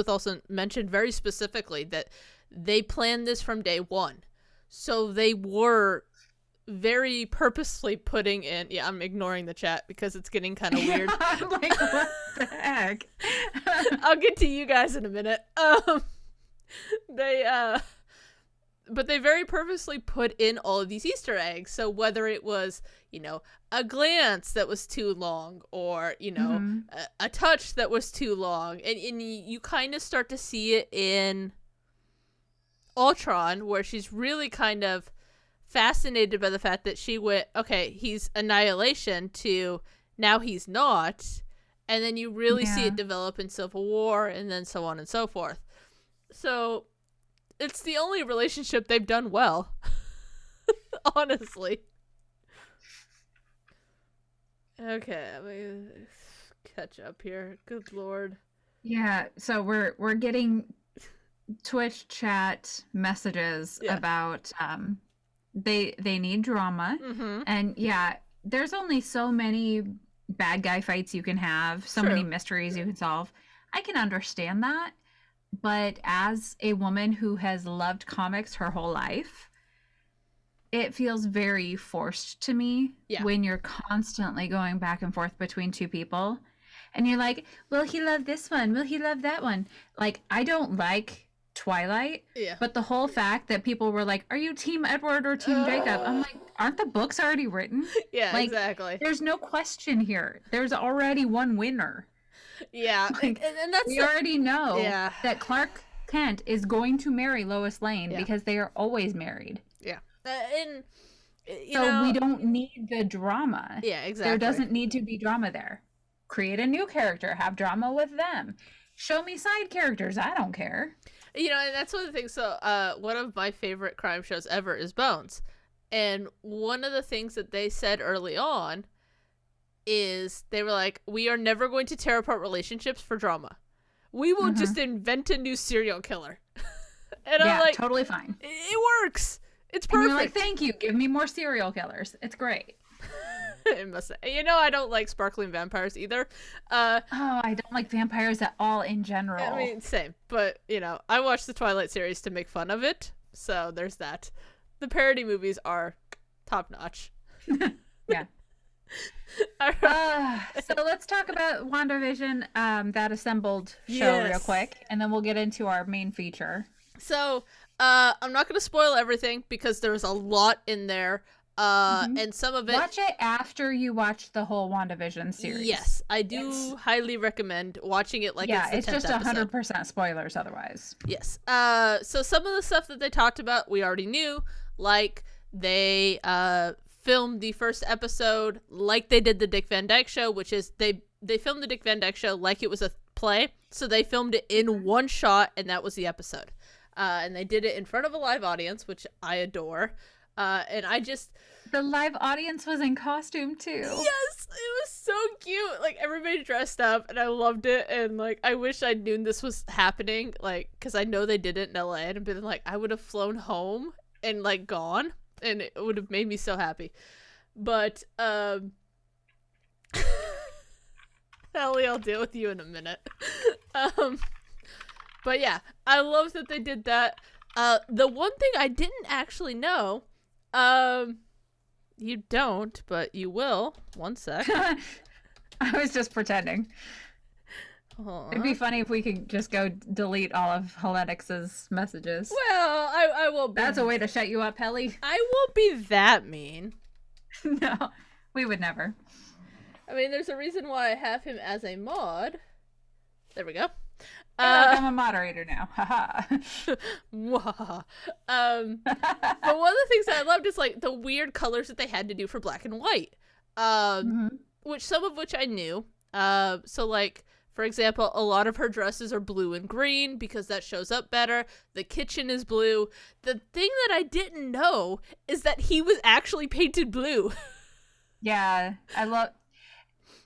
Olsen mentioned very specifically that they planned this from day one. So they were very purposely putting in, I'm ignoring the chat because it's getting kind of weird. I'm like, what the heck? I'll get to you guys in a minute. But they very purposely put in all of these Easter eggs. So whether it was, a glance that was too long, or, a touch that was too long, and you kind of start to see it in Ultron, where she's really kind of fascinated by the fact that she went, okay, he's Annihilation, to now he's not, and then you really see it develop in Civil War, and then so on and so forth. So it's the only relationship they've done well. Honestly. Okay, let me catch up here. Good lord. Yeah, so we're getting Twitch chat messages about they need drama. And there's only so many bad guy fights you can have, so many mysteries you can solve. I can understand that, but as a woman who has loved comics her whole life, it feels very forced to me when you're constantly going back and forth between two people, and you're like, will he love this one, will he love that one? Like, I don't like Twilight, but the whole fact that people were like, are you team Edward or team Jacob? I'm like, aren't the books already written? Like, exactly. There's no question here. There's already one winner. Like, and that's we already know that Clark Kent is going to marry Lois Lane because they are always married. And we don't need the drama. Exactly. There doesn't need to be drama there. Create a new character, have drama with them. Show me side characters, I don't care. And that's one of the things. So one of my favorite crime shows ever is Bones, and one of the things that they said early on is they were like, we are never going to tear apart relationships for drama. We will just invent a new serial killer. And I'm like, totally fine. It works. It's perfect. And you're like, thank you. Give me more serial killers. It's great. It must say. I don't like sparkling vampires either. I don't like vampires at all in general. I mean, same. But, I watched the Twilight series to make fun of it. So there's that. The parody movies are top notch. Yeah. So let's talk about WandaVision, that assembled show real quick, and then we'll get into our main feature. So I'm not going to spoil everything because there's a lot in there. And some of it, watch it after you watch the whole WandaVision series. Yes, I do highly recommend watching it. Like, it's just episode. 100% spoilers otherwise. Yes. So some of the stuff that they talked about we already knew, like they filmed the first episode like they did the Dick Van Dyke Show, which is they filmed the Dick Van Dyke Show like it was a play, so they filmed it in one shot, and that was the episode. And they did it in front of a live audience, which I adore. And the live audience was in costume too. Yes, it was so cute. Like, everybody dressed up, and I loved it. And like, I wish I knew this was happening, like, because I know they did it in LA, and been like, I would have flown home and like gone, and it would have made me so happy. But Ellie, I'll deal with you in a minute. But yeah, I love that they did that. The one thing I didn't actually know, you don't, but you will. One sec. I was just pretending. It'd be funny if we could just go delete all of Helenix's messages. Well, I won't be. That's a way to shut you up, Helly. I won't be that mean. No, we would never. I mean, there's a reason why I have him as a mod. There we go. I'm a moderator now. Haha. But one of the things that I loved is like the weird colors that they had to do for black and white. Which some of which I knew. So like, for example, a lot of her dresses are blue and green because that shows up better. The kitchen is blue. The thing that I didn't know is that he was actually painted blue. Yeah, I love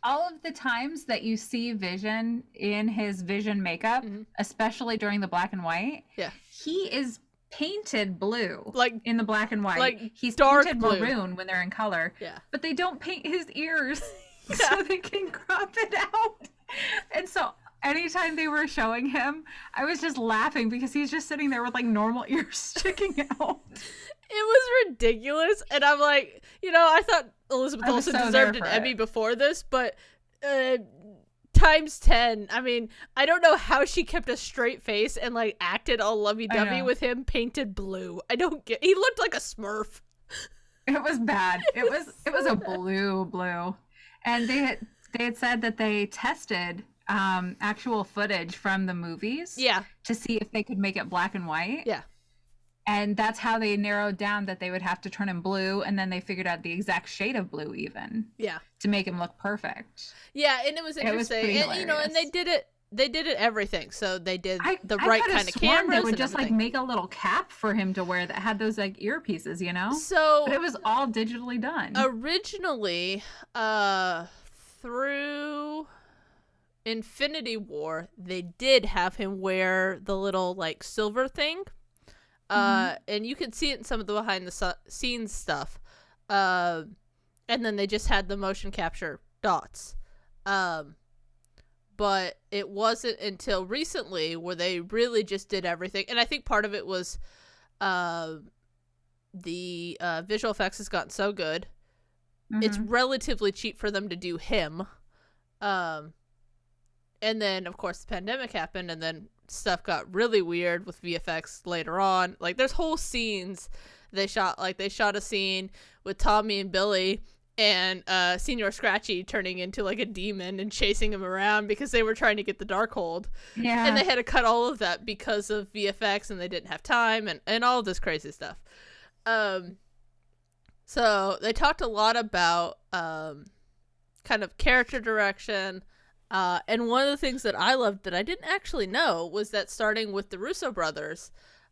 all of the times that you see Vision in his Vision makeup, especially during the black and white. Yeah, he is painted blue, like in the black and white. Like he's dark painted blue. Maroon when they're in color. Yeah, but they don't paint his ears so they can crop it out. And so anytime they were showing him, I was just laughing because he's just sitting there with like normal ears sticking out. It was ridiculous, and I'm like, I thought Elizabeth Olsen deserved an Emmy before this, but times 10. I mean, I don't know how she kept a straight face and like acted all lovey-dovey with him painted blue. I don't get. He looked like a Smurf. It was bad. It was a blue, and they had said that they tested actual footage from the movies, to see if they could make it black and white. Yeah. And that's how they narrowed down that they would have to turn him blue, and then they figured out the exact shade of blue even. Yeah. To make him look perfect. Yeah, and it was interesting. And they did it everything. So they did the right kind of cameras. They would just like make a little cap for him to wear that had those like earpieces, So but it was all digitally done. Originally, through Infinity War, they did have him wear the little like silver thing. And you could see it in some of the behind the scenes stuff. And then they just had the motion capture dots. But it wasn't until recently where they really just did everything. And I think part of it was the visual effects has gotten so good. It's relatively cheap for them to do him. And then, of course, the pandemic happened, and then stuff got really weird with VFX later on. Like, there's whole scenes they shot. Like, they shot a scene with Tommy and Billy and Senior Scratchy turning into, like, a demon and chasing him around because they were trying to get the Darkhold. Yeah. And they had to cut all of that because of VFX, and they didn't have time, and all of this crazy stuff. So they talked a lot about kind of character direction. And one of the things that I loved that I didn't actually know was that starting with the Russo brothers,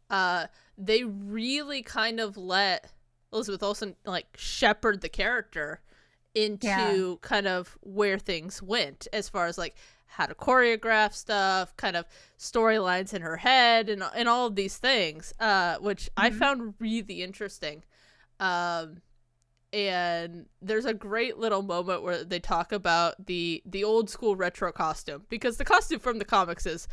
they really kind of let Elizabeth Olsen like shepherd the character into kind of where things went as far as like how to choreograph stuff, kind of storylines in her head, and all of these things, which I found really interesting. And there's a great little moment where they talk about the old school retro costume, because the costume from the comics is,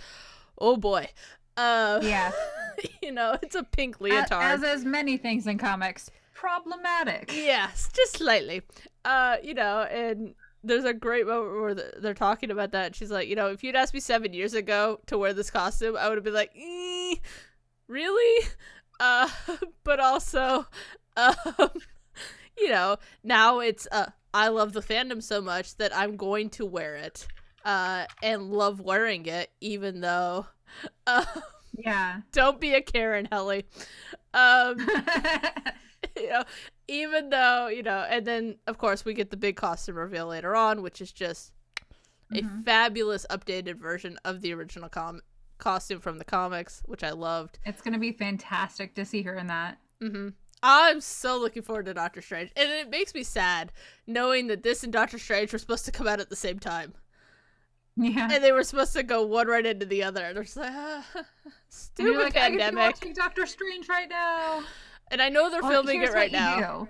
oh boy. It's a pink leotard. As many things in comics, problematic. Yes, just slightly. And there's a great moment where they're talking about that. She's like, if you'd asked me 7 years ago to wear this costume, I would have been like, really? But also, now it's I love the fandom so much that I'm going to wear it and love wearing it, even though don't be a Karen, Helly. Even though, and then of course we get the big costume reveal later on, which is just a fabulous updated version of the original costume from the comics, which I loved. It's gonna be fantastic to see her in that. I'm so looking forward to Doctor Strange. And it makes me sad knowing that this and Doctor Strange were supposed to come out at the same time. Yeah. And they were supposed to go one right into the other. And they're just like, stupid pandemic. I could be watching Doctor Strange right now. And I know they're filming it right now.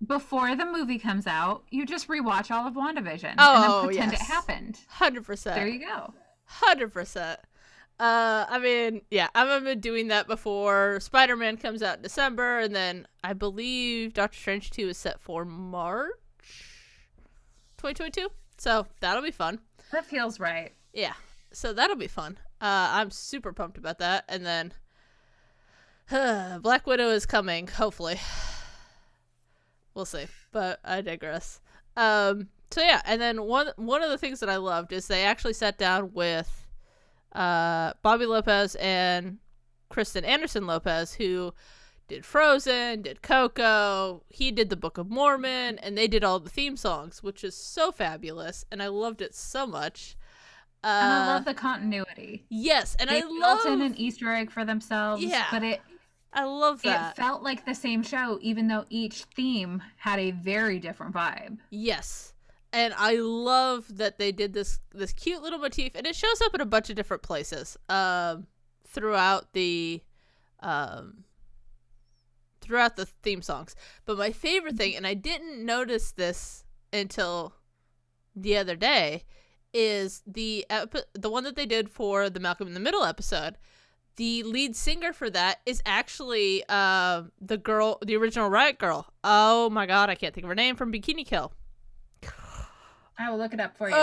Before the movie comes out, you just rewatch all of WandaVision. Oh, and then pretend it happened. 100%. There you go. 100%. I'm gonna be doing that before Spider-Man comes out in December, and then I believe Doctor Strange 2 is set for March 2022. So that'll be fun. That feels right. Yeah. So that'll be fun. I'm super pumped about that. And then Black Widow is coming, hopefully. We'll see. But I digress. So yeah, and then one of the things that I loved is they actually sat down with Bobby Lopez and Kristen Anderson Lopez, who did Frozen, did Coco, he did the Book of Mormon, and they did all the theme songs, which is so fabulous, and I loved it so much. And I love the continuity. Yes, and they I love... built in an Easter egg for themselves, yeah, but I love that. It felt like the same show, even though each theme had a very different vibe. Yes. And I love that they did this cute little motif, and it shows up in a bunch of different places throughout the theme songs. But my favorite thing, and I didn't notice this until the other day, is the one that they did for the Malcolm in the Middle episode. The lead singer for that is actually the original Riot Girl. Oh my god, I can't think of her name, from Bikini Kill. I will look it up for you.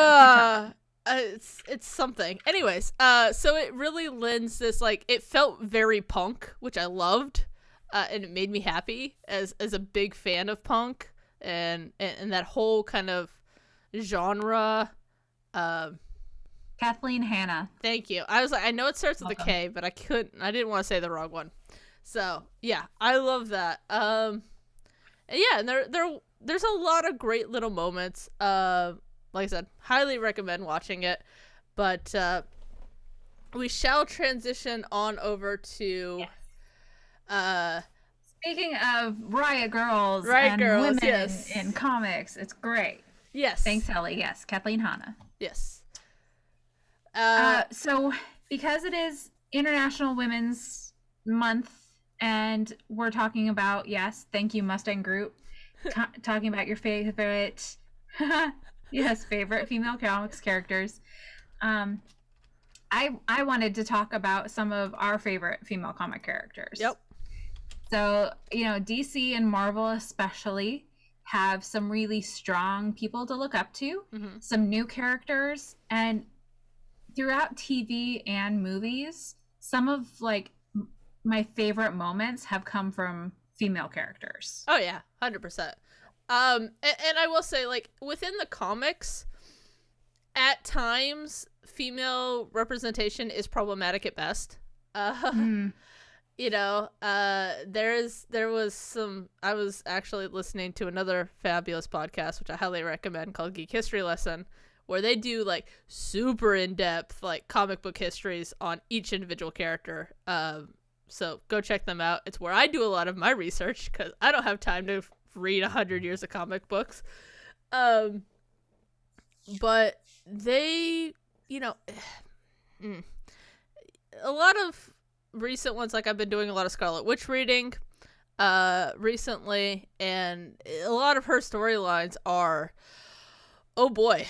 It's something. Anyways, so it really lends this, like, it felt very punk, which I loved, and it made me happy as a big fan of punk and that whole kind of genre. Kathleen Hanna. Thank you. I was like, I know it starts with a K, but I didn't want to say the wrong one. So yeah, I love that. And yeah, and there's a lot of great little moments. Like I said, highly recommend watching it. But we shall transition on over to speaking of Riot Girls women in comics, it's great. Yes. Thanks, Ellie. Yes, Kathleen Hanna. Yes. So because it is International Women's Month, and we're talking about, yes, thank you, Mustang Group, talking about your favorite, favorite female comics characters. I wanted to talk about some of our favorite female comic characters. Yep. So, DC and Marvel especially have some really strong people to look up to, some new characters, and throughout TV and movies, some of my favorite moments have come from female characters. Oh yeah, 100%. And I will say, within the comics, at times female representation is problematic at best. There was some, I was actually listening to another fabulous podcast, which I highly recommend, called Geek History Lesson, where they do super in-depth comic book histories on each individual character. So go check them out. It's where I do a lot of my research, because I don't have time to read 100 years of comic books. But they, a lot of recent ones, I've been doing a lot of Scarlet Witch reading recently, and a lot of her storylines are, oh boy,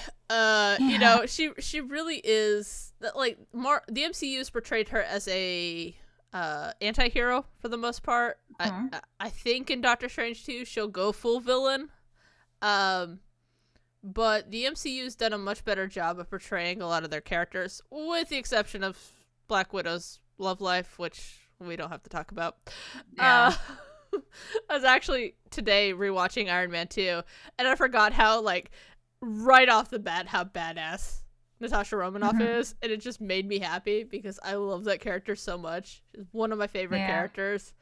she really is, the MCU's portrayed her as a anti-hero for the most part. I think in Doctor Strange 2 she'll go full villain, but the MCU's done a much better job of portraying a lot of their characters, with the exception of Black Widow's love life, which we don't have to talk about. I was actually today rewatching Iron Man 2, and I forgot how right off the bat how badass Natasha Romanoff is, and it just made me happy because I love that character so much. She's one of my favorite characters.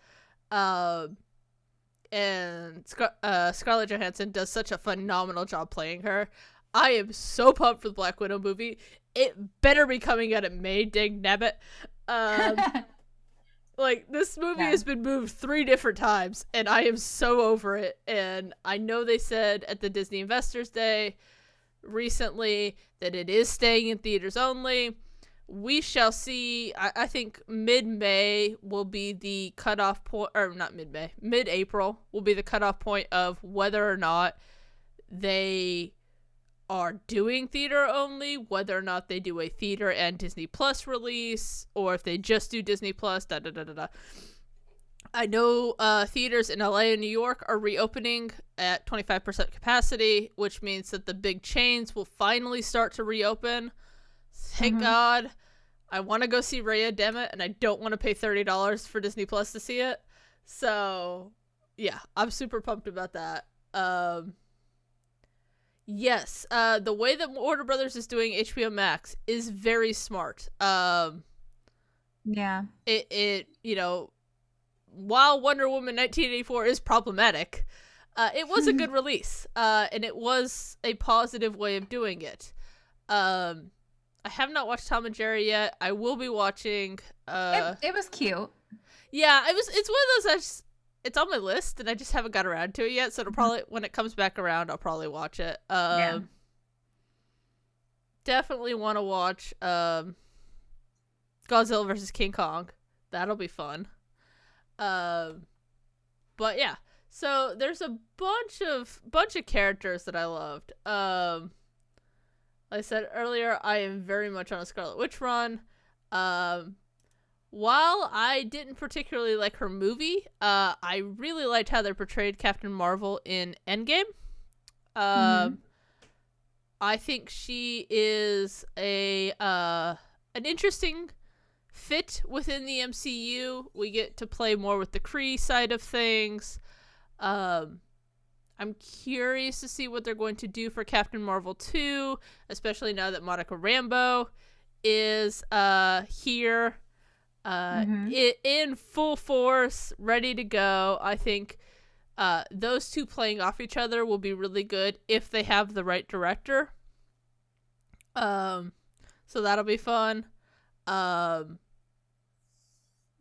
And Scarlett Johansson does such a phenomenal job playing her. I am so pumped for the Black Widow movie. It better be coming out in May, dang nabbit. This movie has been moved 3 different times, and I am so over it. And I know they said at the Disney Investors Day recently that it is staying in theaters only. We shall see. I think mid-May will be the cutoff point, or not mid-May, mid-April will be the cutoff point of whether or not they are doing theater only, whether or not they do a theater and Disney Plus release, or if they just do Disney Plus, I know theaters in LA and New York are reopening at 25% capacity, which means that the big chains will finally start to reopen. Thank God. I want to go see Raya Demet, and I don't want to pay $30 for Disney Plus to see it. So, yeah, I'm super pumped about that. Yes, the way that Warner Brothers is doing HBO Max is very smart. Yeah. It while Wonder Woman 1984 is problematic, it was a good release, and it was a positive way of doing it. I have not watched Tom and Jerry yet. I will be watching. It was cute. Yeah, it's one of those. It's on my list, and I just haven't got around to it yet. So it'll probably, when it comes back around, I'll probably watch it. Yeah. Definitely want to watch Godzilla versus King Kong. That'll be fun. But yeah, so there's a bunch of characters that I loved. Like I said earlier, I am very much on a Scarlet Witch run. While I didn't particularly like her movie, I really liked how they portrayed Captain Marvel in Endgame. I think she is an interesting fit within the MCU. We get to play more with the Kree side of things. I'm curious to see what they're going to do for Captain Marvel 2, especially now that Monica Rambeau is here in full force, ready to go. I think those two playing off each other will be really good if they have the right director. So that'll be fun.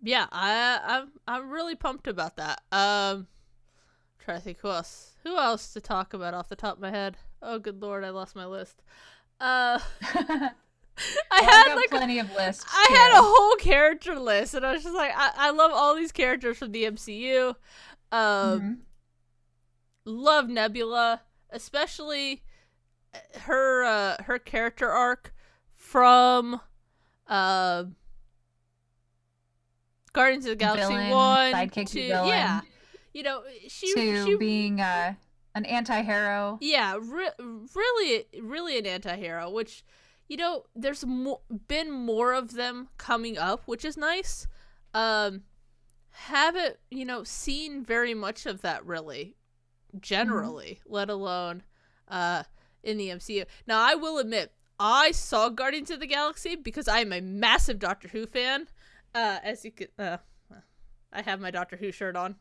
Yeah, I'm really pumped about that. Trying to think who else to talk about off the top of my head. Oh, good lord, I lost my list. I had plenty of lists. I had a whole character list, and I was just like, I love all these characters from the MCU. Love Nebula, especially her character arc from Guardians of the Galaxy Villain, 1 sidekick to villain. Yeah. She being an anti-hero. Yeah, really an anti-hero, which, there's been more of them coming up, which is nice. Haven't, seen very much of that really, generally, let alone in the MCU. Now, I will admit, I saw Guardians of the Galaxy because I am a massive Doctor Who fan. As you could, I have my Doctor Who shirt on.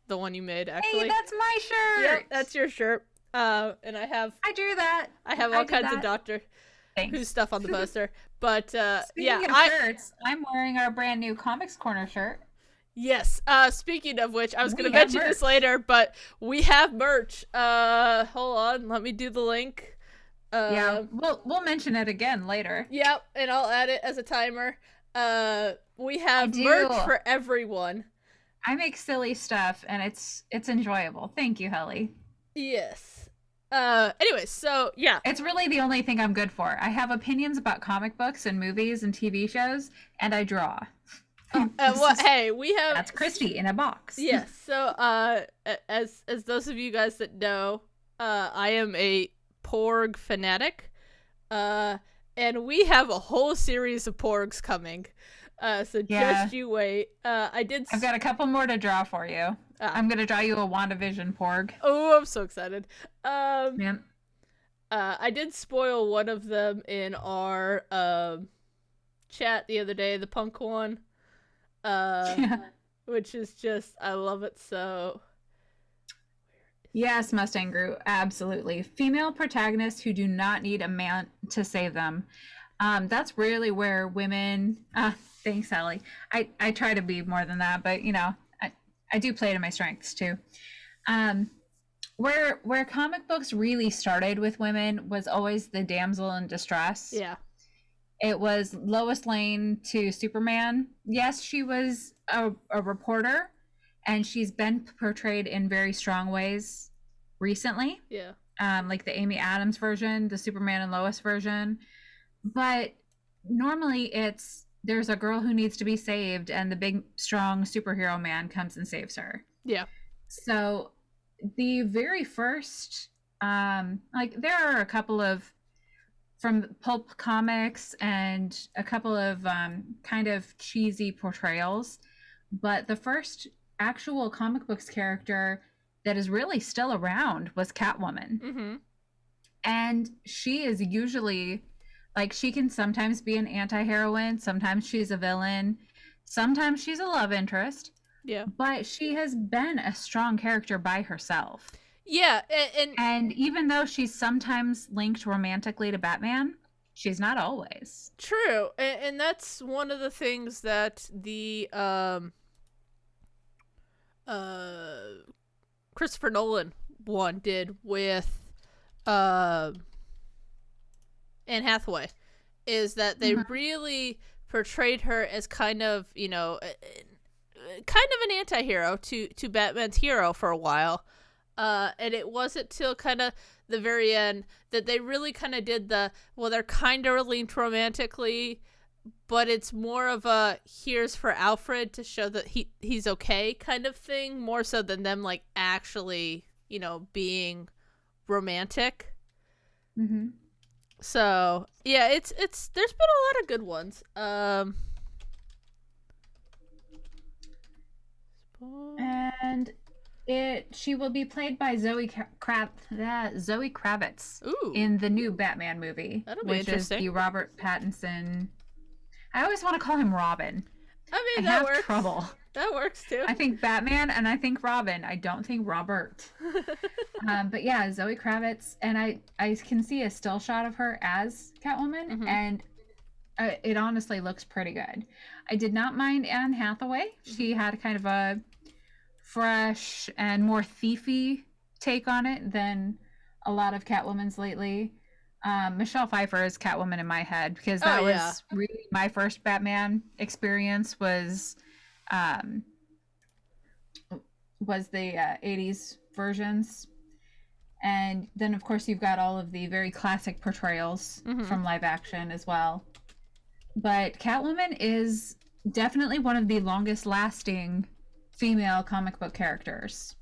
The one you made, actually. Hey, that's my shirt. Yeah, that's your shirt. And I drew that. I have all kinds of Doctor Who stuff on the poster. But Speaking of shirts, I'm wearing our brand new Comics Corner shirt. Yes. Speaking of which, I was going to mention this later, but we have merch. Hold on, let me do the link. Yeah, we'll mention it again later. Yep, and I'll add it as a timer. We have merch for everyone. I make silly stuff, and it's enjoyable. Thank you, Helly. Yes. Anyway, so, yeah. It's really the only thing I'm good for. I have opinions about comic books and movies and TV shows, and I draw. Hey, we have... That's Christy in a box. Yes, so, as those of you guys that know, I am a Porg fanatic, and we have a whole series of Porgs coming. So just you wait. I've got a couple more to draw for you. I'm gonna draw you a WandaVision Porg. Oh, I'm so excited. I did spoil one of them in our chat the other day, the punk one. Which is just, I love it so. Yes, Mustang Groot, absolutely. Female protagonists who do not need a man to save them. That's really where women... thanks, Sally. I try to be more than that, but, I do play to my strengths, too. Where comic books really started with women was always the damsel in distress. Yeah. It was Lois Lane to Superman. Yes, she was a reporter, and she's been portrayed in very strong ways recently. Yeah. Like the Amy Adams version, the Superman and Lois version. But normally it's there's a girl who needs to be saved, and the big, strong superhero man comes and saves her. Yeah. So the very first, like, there are a couple of from pulp comics and a couple of kind of cheesy portrayals, but the first actual comic books character that is really still around was Catwoman. Mm-hmm. And she is usually, like, she can sometimes be an anti-heroine, sometimes she's a villain, sometimes she's a love interest. Yeah. But she has been a strong character by herself. Yeah, and even though she's sometimes linked romantically to Batman, she's not always. True. And that's one of the things that the Christopher Nolan one did with Anne Hathaway, is that they really portrayed her as kind of, you know, kind of an anti-hero to Batman's hero for a while. And it wasn't till kind of the very end that they really kind of did they're kind of linked romantically, but it's more of a here's for Alfred to show that he's okay kind of thing, more so than them like actually, you know, being romantic. Mm-hmm. So yeah, it's there's been a lot of good ones. And she will be played by Zoe Kravitz. Ooh. In the new Batman movie, That'll be which is interesting. the Robert Pattinson. I always want to call him Robin. I mean, I that have works. trouble. That works too. I think Batman and I think Robin. I don't think Robert. But yeah, Zoe Kravitz, and I can see a still shot of her as Catwoman, and it honestly looks pretty good. I did not mind Anne Hathaway. She had kind of a fresh and more thiefy take on it than a lot of Catwomans lately. Michelle Pfeiffer is Catwoman in my head, because that was really my first Batman experience was the 80s versions. And then, of course, you've got all of the very classic portrayals from live action as well. But Catwoman is definitely one of the longest lasting female comic book characters.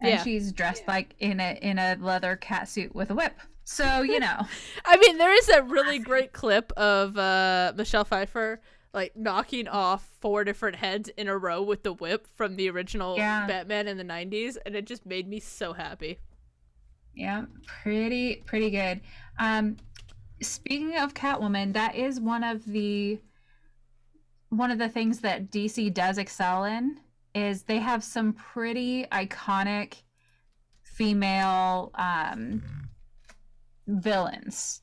And she's dressed like in a leather catsuit with a whip. So, you know. I mean, there is a really great clip of Michelle Pfeiffer like knocking off 4 different heads in a row with the whip from the original Batman in the 90s, and it just made me so happy. Yeah, pretty good. Speaking of Catwoman, that is one of the things that DC does excel in, is they have some pretty iconic female villains,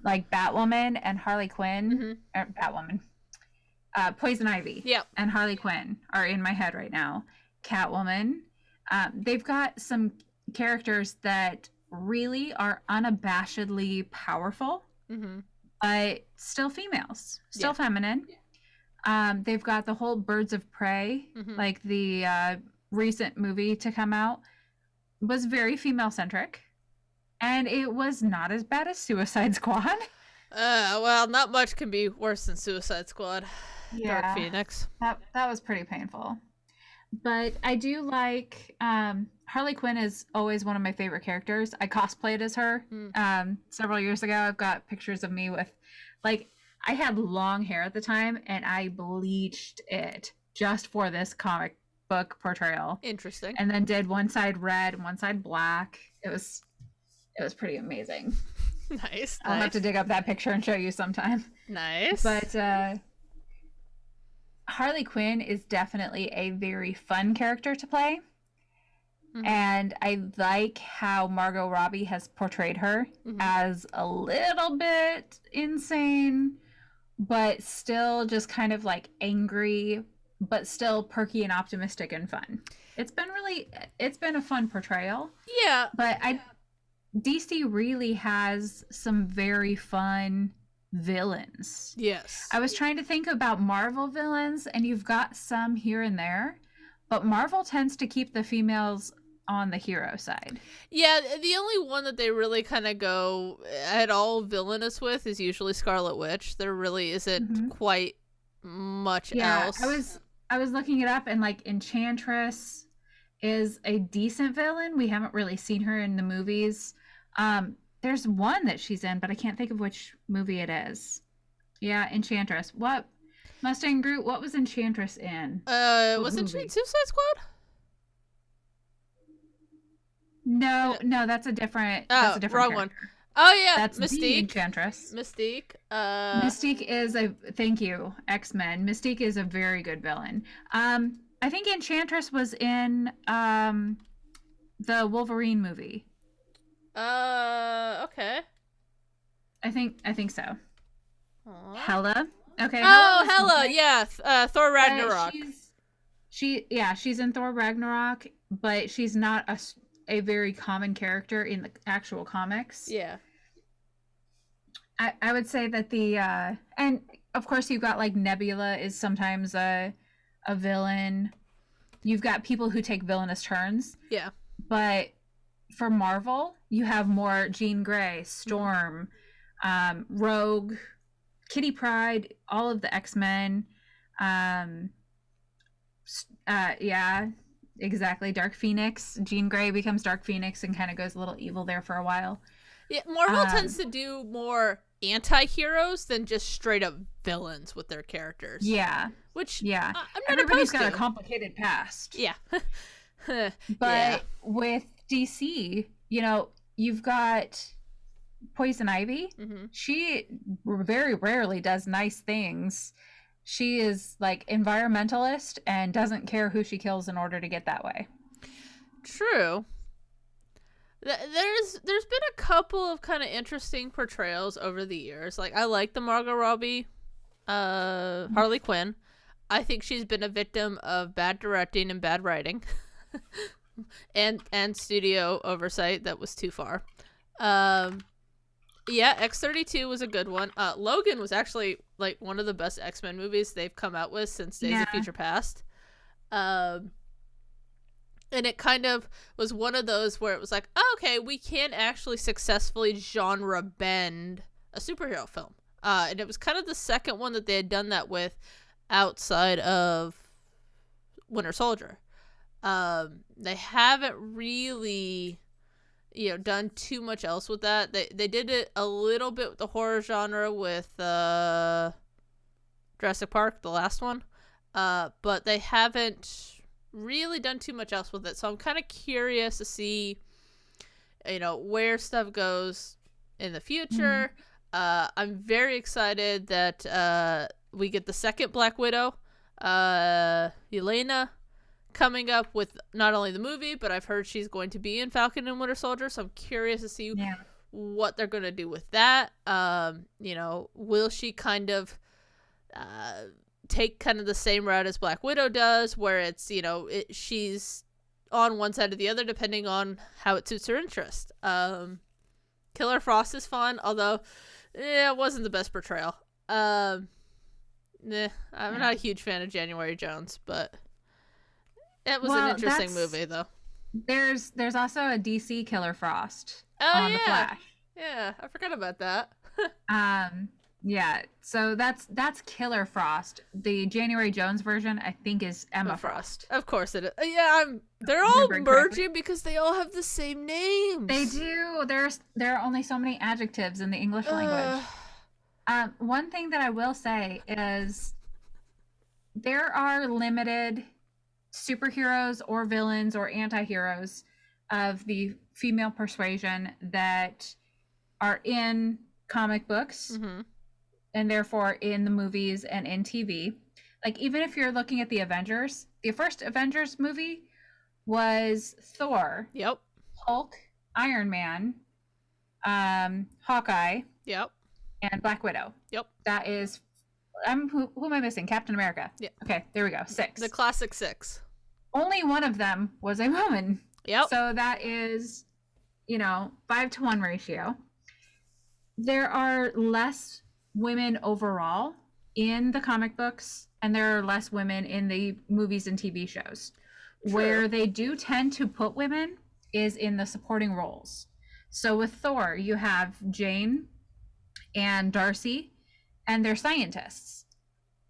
like Batwoman and Harley Quinn. Batwoman, Poison Ivy, and Harley Quinn are in my head right now. Catwoman, they've got some characters that really are unabashedly powerful, but still females, still feminine. They've got the whole Birds of Prey, like the recent movie to come out was very female centric, and it was not as bad as Suicide Squad. Well, not much can be worse than Suicide Squad. Dark Phoenix. That was pretty painful. But I do like Harley Quinn is always one of my favorite characters. I cosplayed as her several years ago. I've got pictures of me with, like, I had long hair at the time, and I bleached it just for this comic book portrayal. Interesting. And then did one side red and one side black. It was pretty amazing. Nice. I'll have to dig up that picture and show you sometime. Nice. But Harley Quinn is definitely a very fun character to play. And I like how Margot Robbie has portrayed her as a little bit insane, but still just kind of like angry, but still perky and optimistic and fun. It's been a fun portrayal. Yeah. But DC really has some very fun villains. Yes. I was trying to think about Marvel villains, and you've got some here and there, but Marvel tends to keep the females on the hero side. Yeah, the only one that they really kind of go at all villainous with is usually Scarlet Witch. There really isn't quite much else. I was looking it up, and like Enchantress is a decent villain. We haven't really seen her in the movies. There's one that she's in, but I can't think of which movie it is. Yeah, Enchantress. What Mustang Groot? What was Enchantress in? Wasn't she in Suicide Squad? No, that's a different. That's a different wrong character. one. Oh yeah, That's Mystique. the Enchantress. Mystique. Mystique is a thank you, X-Men. Mystique is a very good villain. I think Enchantress was in the Wolverine movie. Okay. I think so. Aww. Hela. Okay. Oh, Hela. Yeah. Thor Ragnarok. She's in Thor Ragnarok, but she's not a very common character in the actual comics. Yeah. I would say that the and of course you've got like Nebula is sometimes a villain. You've got people who take villainous turns. Yeah. But for Marvel, you have more Jean Grey, Storm, Rogue, Kitty Pryde, all of the X-Men. Yeah, exactly. Dark Phoenix. Jean Grey becomes Dark Phoenix and kind of goes a little evil there for a while. Yeah, Marvel tends to do more anti-heroes than just straight up villains with their characters. Yeah. Which, yeah. I'm not Everybody's opposed got to. a complicated past. Yeah. But with DC, you've got Poison Ivy. Mm-hmm. She very rarely does nice things. She is like environmentalist and doesn't care who she kills in order to get that way. True. There's been a couple of kind of interesting portrayals over the years. Like, I like the Margot Robbie Harley Quinn. I think she's been a victim of bad directing and bad writing. and studio oversight that was too far. Yeah, X-32 was a good one. Logan was actually like one of the best X-Men movies they've come out with since Days of Future Past. And it kind of was one of those where it was like, oh, okay, we can actually successfully genre bend a superhero film. And it was kind of the second one that they had done that with outside of Winter Soldier. They haven't really, done too much else with that. They did it a little bit with the horror genre with Jurassic Park, the last one. But they haven't really done too much else with it. So I'm kind of curious to see, where stuff goes in the future. I'm very excited that we get the second Black Widow, Yelena, coming up with not only the movie, but I've heard she's going to be in Falcon and Winter Soldier. So I'm curious to see what they're going to do with that. Will she kind of take kind of the same route as Black Widow does, where it's, she's on one side or the other depending on how it suits her interest. Killer Frost is fun, although it wasn't the best portrayal. I'm not a huge fan of January Jones, but it was an interesting movie, though. There's also a DC Killer Frost on The Flash. Yeah, I forgot about that. Yeah, so that's Killer Frost. The January Jones version, I think, is Emma Frost. Of course it is. Yeah, they're all merging because they all have the same names. They do. There are only so many adjectives in the English language. One thing that I will say is there are limited superheroes or villains or anti-heroes of the female persuasion that are in comic books and therefore in the movies and in TV. Like, even if you're looking at the Avengers, the first Avengers movie was Thor, Hulk, Iron Man, Hawkeye, and Black Widow. That is, who am I missing? Captain America. Okay, there we go. 6. The classic 6. Only one of them was a woman. So that is, 5-to-1 ratio. There are less women overall in the comic books, and there are less women in the movies and TV shows. Where they do tend to put women is in the supporting roles. So with Thor, you have Jane and Darcy, and they're scientists.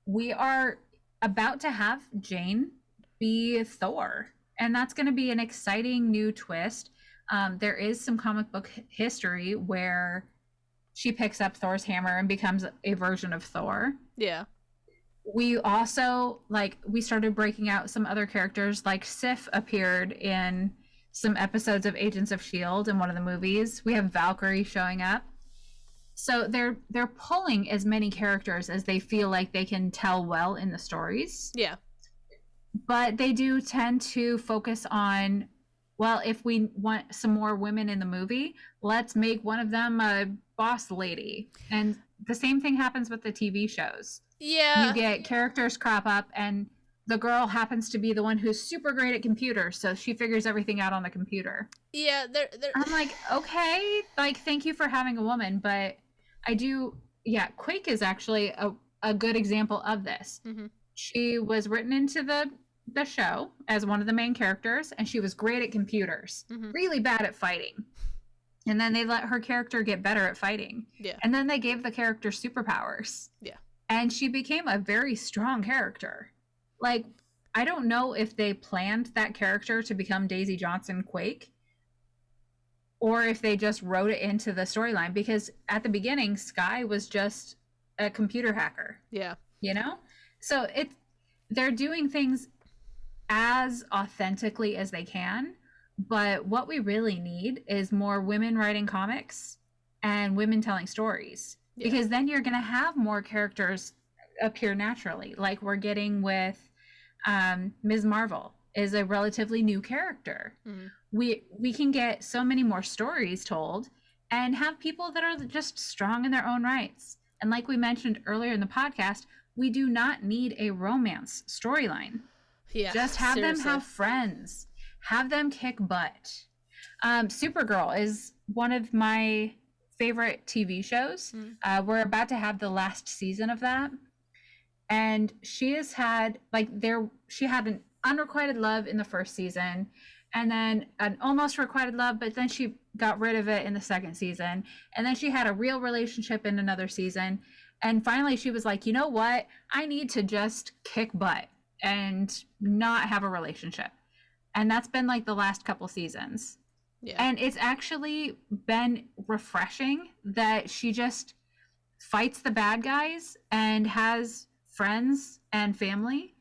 We are about to have Jane be Thor, and that's going to be an exciting new twist. There is some comic book history where she picks up Thor's hammer and becomes a version of Thor. Yeah. We also, like, we started breaking out some other characters, like Sif appeared in some episodes of Agents of S.H.I.E.L.D. in one of the movies. We have Valkyrie showing up. So they're pulling as many characters as they feel like they can tell well in the stories. Yeah. But they do tend to focus on, well, if we want some more women in the movie, let's make one of them a boss lady. And the same thing happens with the TV shows. Yeah. You get characters crop up, and the girl happens to be the one who's super great at computers, so she figures everything out on the computer. Yeah, they're... I'm like, okay, like, thank you for having a woman, but Quake is actually a good example of this. Mm-hmm. She was written into the show as one of the main characters, and she was great at computers, really bad at fighting. And then they let her character get better at fighting. Yeah. And then they gave the character superpowers. Yeah. And she became a very strong character. Like, I don't know if they planned that character to become Daisy Johnson Quake, or if they just wrote it into the storyline, because at the beginning, Skye was just a computer hacker. Yeah. You know? So they're doing things as authentically as they can, but what we really need is more women writing comics and women telling stories. Yeah. Because then you're going to have more characters appear naturally, like we're getting with Ms. Marvel is a relatively new character. We can get so many more stories told and have people that are just strong in their own rights. And like we mentioned earlier in the podcast, we do not need a romance storyline. Yeah, just have them have friends, have them kick butt. Supergirl is one of my favorite TV shows. We're about to have the last season of that, and she has had she had an unrequited love in the first season, and then an almost requited love, but then she got rid of it in the second season, and then she had a real relationship in another season, and finally she was like, you know what, I need to just kick butt and not have a relationship. And that's been like the last couple seasons. Yeah. And it's actually been refreshing that she just fights the bad guys and has friends and family,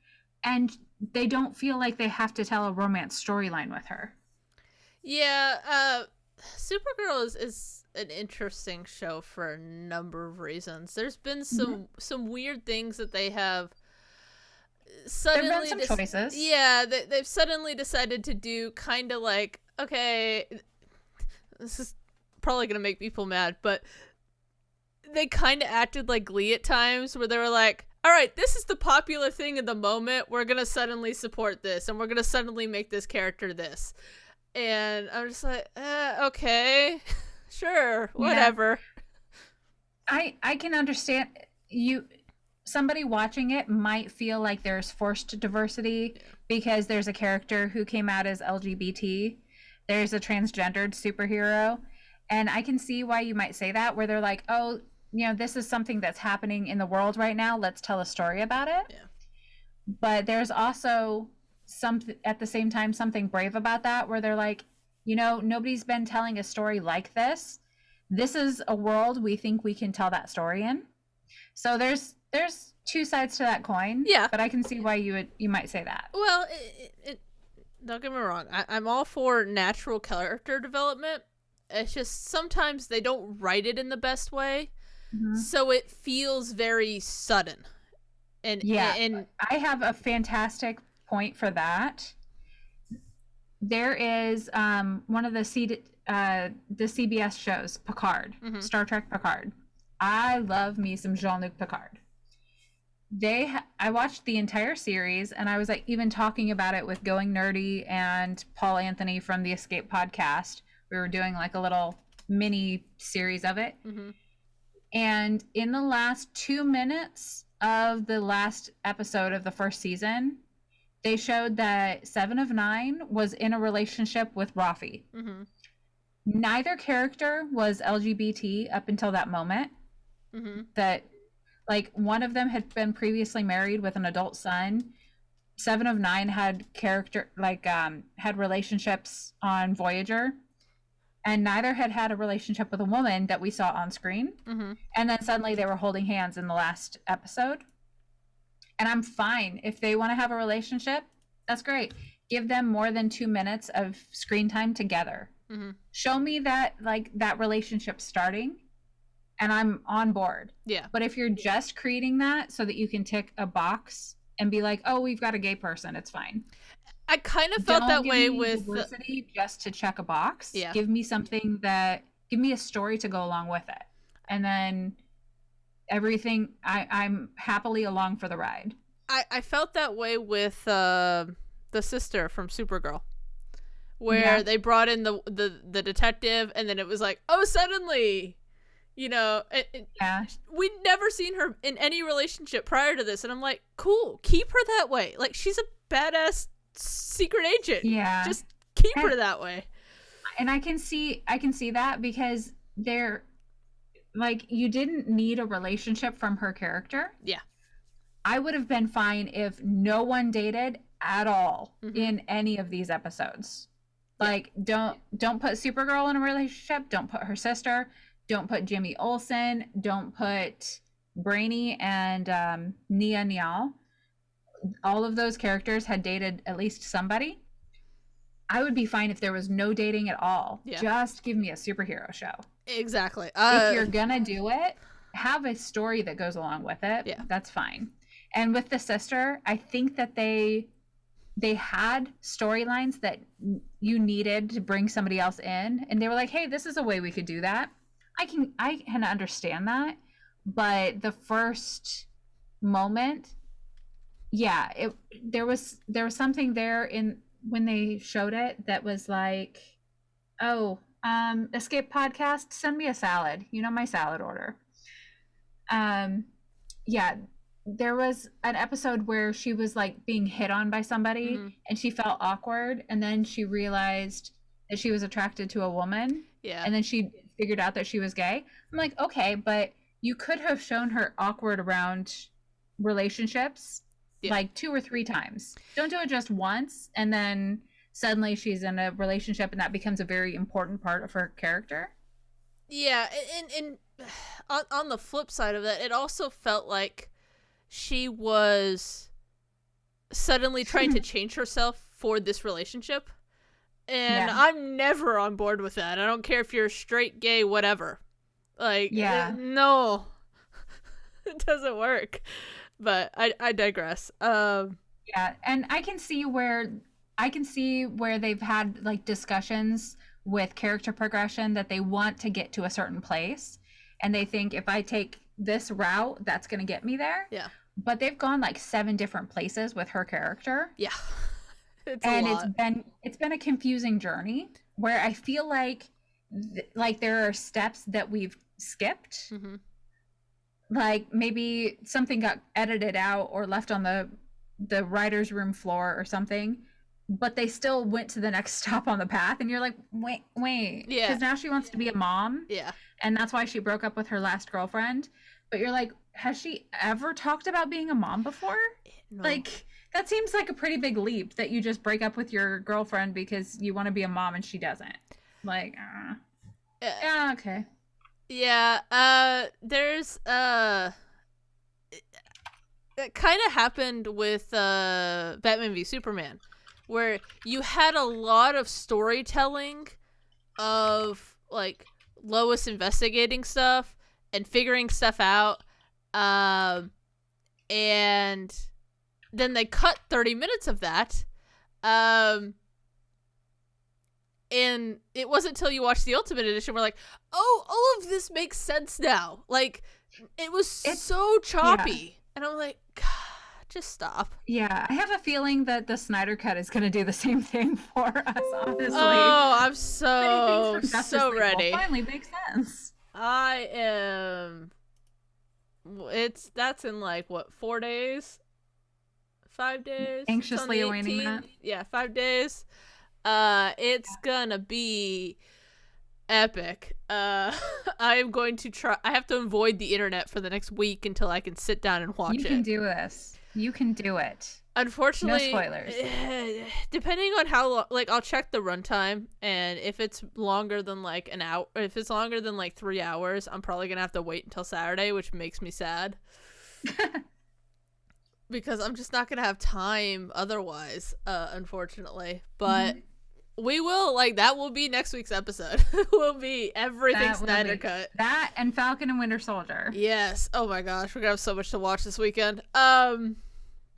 and they don't feel like they have to tell a romance storyline with her. Yeah, Supergirl is an interesting show for a number of reasons. There's been some weird things that they have suddenly... There have been some choices. Yeah, they've suddenly decided to do kind of like, okay, this is probably going to make people mad, but they kind of acted like Glee at times, where they were like, all right, this is the popular thing in the moment, we're going to suddenly support this, and we're going to suddenly make this character this. And I'm just like, okay, sure, whatever. Yeah. I can understand somebody watching it might feel like there's forced diversity because there's a character who came out as LGBT. There's a transgendered superhero. And I can see why you might say that, where they're like, oh, you know, this is something that's happening in the world right now. Let's tell a story about it. Yeah. But there's also at the same time something brave about that, where they're like, you know, nobody's been telling a story like this. This is a world we think we can tell that story in. So there's two sides to that coin. Yeah. But I can see why you might say that. Well, don't get me wrong. I'm all for natural character development. It's just sometimes they don't write it in the best way. So it feels very sudden. And I have a fantastic point for that. There is one of the CBS shows, Picard, Star Trek Picard. I love me some Jean-Luc Picard. I watched the entire series, and I was like even talking about it with Going Nerdy and Paul Anthony from the Escape podcast. We were doing like a little mini series of it. And in the last 2 minutes of the last episode of the first season, they showed that 7 of 9 was in a relationship with Rafi. Mm-hmm. Neither character was LGBT up until that moment. Mm-hmm. That, like, one of them had been previously married with an adult son. 7 of 9 had had relationships on Voyager, and neither had a relationship with a woman that we saw on screen. Mm-hmm. And then suddenly they were holding hands in the last episode. And I'm fine if they want to have a relationship. That's great. Give them more than 2 minutes of screen time together. Mm-hmm. Show me that, like, that relationship starting, and I'm on board. Yeah. But if you're just creating that so that you can tick a box and be like, oh, we've got a gay person, it's fine. I kind of felt that way with diversity just to check a box. Yeah. Give me something give me a story to go along with it. And then everything, I'm happily along for the ride. I felt that way with the sister from Supergirl, where they brought in the detective, and then it was like, oh, suddenly, we'd never seen her in any relationship prior to this, and I'm like, cool, keep her that way. Like, she's a badass secret agent. Yeah, just keep her that way. And I can see that, because they're like, you didn't need a relationship from her character. Yeah. I would have been fine if no one dated at all in any of these episodes. Like, don't put Supergirl in a relationship. Don't put her sister. Don't put Jimmy Olsen. Don't put Brainy and Nia Nial. All of those characters had dated at least somebody. I would be fine if there was no dating at all. Yeah. Just give me a superhero show. Exactly. If you're gonna do it, have a story that goes along with it. Yeah. That's fine. And with the sister, I think that they had storylines that you needed to bring somebody else in, and they were like, hey, this is a way we could do that. I can understand that. But the first moment, there was something there in when they showed it that was like, oh, Escape Podcast, send me a salad. You know my salad order. There was an episode where she was like being hit on by somebody, and she felt awkward, and then she realized that she was attracted to a woman. Yeah. And then she figured out that she was gay. I'm like, okay, but you could have shown her awkward around relationships like 2 or 3 times. Don't do it just once and then suddenly she's in a relationship and that becomes a very important part of her character. Yeah, and on the flip side of that, it also felt like she was suddenly trying to change herself for this relationship. And I'm never on board with that. I don't care if you're straight, gay, whatever. Like, no, it doesn't work. But I digress. And I can see where they've had like discussions with character progression that they want to get to a certain place, and they think if I take this route, that's going to get me there. Yeah. But they've gone like 7 different places with her character. Yeah. It's been a confusing journey where I feel like there are steps that we've skipped. Mm-hmm. Like maybe something got edited out or left on the writer's room floor or something, but they still went to the next stop on the path, and you're like, wait. Yeah. Because now she wants to be a mom. Yeah. And that's why she broke up with her last girlfriend. But you're like, has she ever talked about being a mom before? No. Like, that seems like a pretty big leap that you just break up with your girlfriend because you want to be a mom and she doesn't. Like, okay. Yeah, there's it kind of happened with Batman v Superman, where you had a lot of storytelling of like Lois investigating stuff and figuring stuff out, and then they cut 30 minutes of that, and it wasn't until you watched the Ultimate Edition we're like, oh, all of this makes sense now. Like, it's so choppy. And I'm like, God, just stop. Yeah, I have a feeling that the Snyder Cut is going to do the same thing for us, honestly. Oh, I'm so ready. Will finally make sense. I am... That's in like, what, 4 days? 5 days. Anxiously It's on the awaiting 18th. that. Yeah, 5 days. It's gonna be epic. I am going to try. I have to avoid the internet for the next week until I can sit down and watch it. You can do this. You can do it. Unfortunately, no spoilers. Depending on how long, like, I'll check the runtime, and if it's longer than like an hour, if it's longer than like 3 hours, I'm probably gonna have to wait until Saturday, which makes me sad. Because I'm just not gonna have time otherwise, unfortunately. But we will, like, that will be next week's episode. Will be everything Snyder Cut. That and Falcon and Winter Soldier. Yes. Oh my gosh, we're gonna have so much to watch this weekend.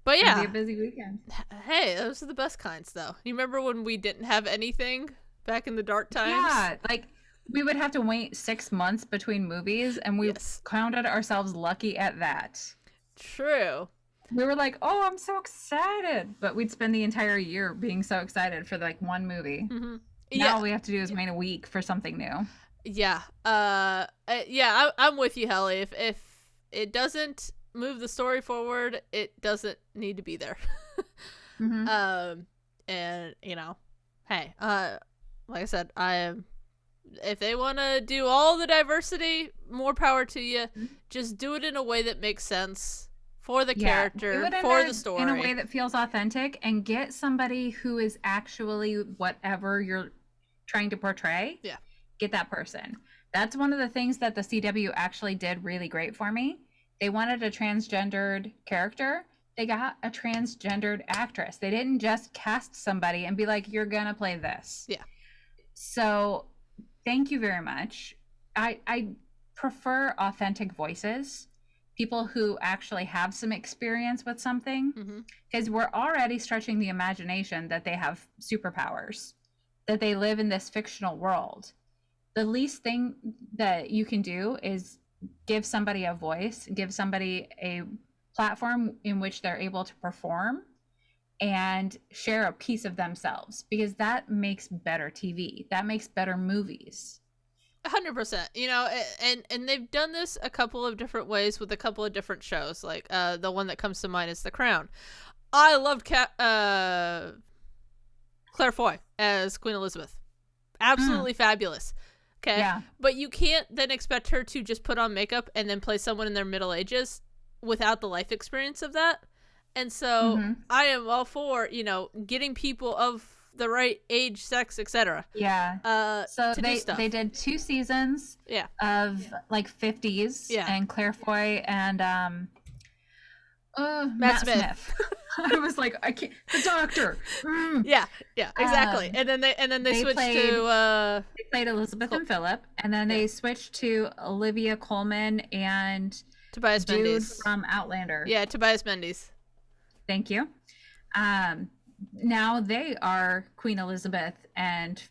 But yeah, It'll be a busy weekend. Hey, those are the best kinds, though. You remember when we didn't have anything back in the dark times? Yeah, like we would have to wait 6 months between movies, and we counted ourselves lucky at that. True. We were like, "Oh, I'm so excited!" But we'd spend the entire year being so excited for like one movie. Mm-hmm. Now all we have to do is wait a week for something new. Yeah. I'm with you, Helly. If it doesn't move the story forward, it doesn't need to be there. And you know, hey, like I said, if they want to do all the diversity, more power to you. Just do it in a way that makes sense for the character, for the story, in a way that feels authentic, and get somebody who is actually whatever you're trying to portray. Yeah, get that person. That's one of the things that the CW actually did really great for me. They wanted a transgendered character. They got a transgendered actress. They didn't just cast somebody and be like, you're gonna play this. Yeah. So thank you very much. I prefer authentic voices, people who actually have some experience with something, because we're already stretching the imagination that they have superpowers, that they live in this fictional world. The least thing that you can do is give somebody a voice, give somebody a platform in which they're able to perform and share a piece of themselves, because that makes better TV. That makes better movies. 100%. You know, and they've done this a couple of different ways with a couple of different shows. Like the one that comes to mind is The Crown. I loved Claire Foy as Queen Elizabeth. Absolutely fabulous. Okay. Yeah. But you can't then expect her to just put on makeup and then play someone in their middle ages without the life experience of that. And so I am all for, you know, getting people of the right age, sex, etc. Yeah. So they did 2 seasons yeah. of like 50s. Yeah. And Claire Foy and Matt Smith. I was like, I can't. The Doctor. Yeah, exactly. And then they switched to they played Elizabeth and Philip, and then they switched to Olivia Colman and Tobias dude Menzies from Outlander. Yeah, Tobias Menzies. Thank you. Now they are Queen Elizabeth and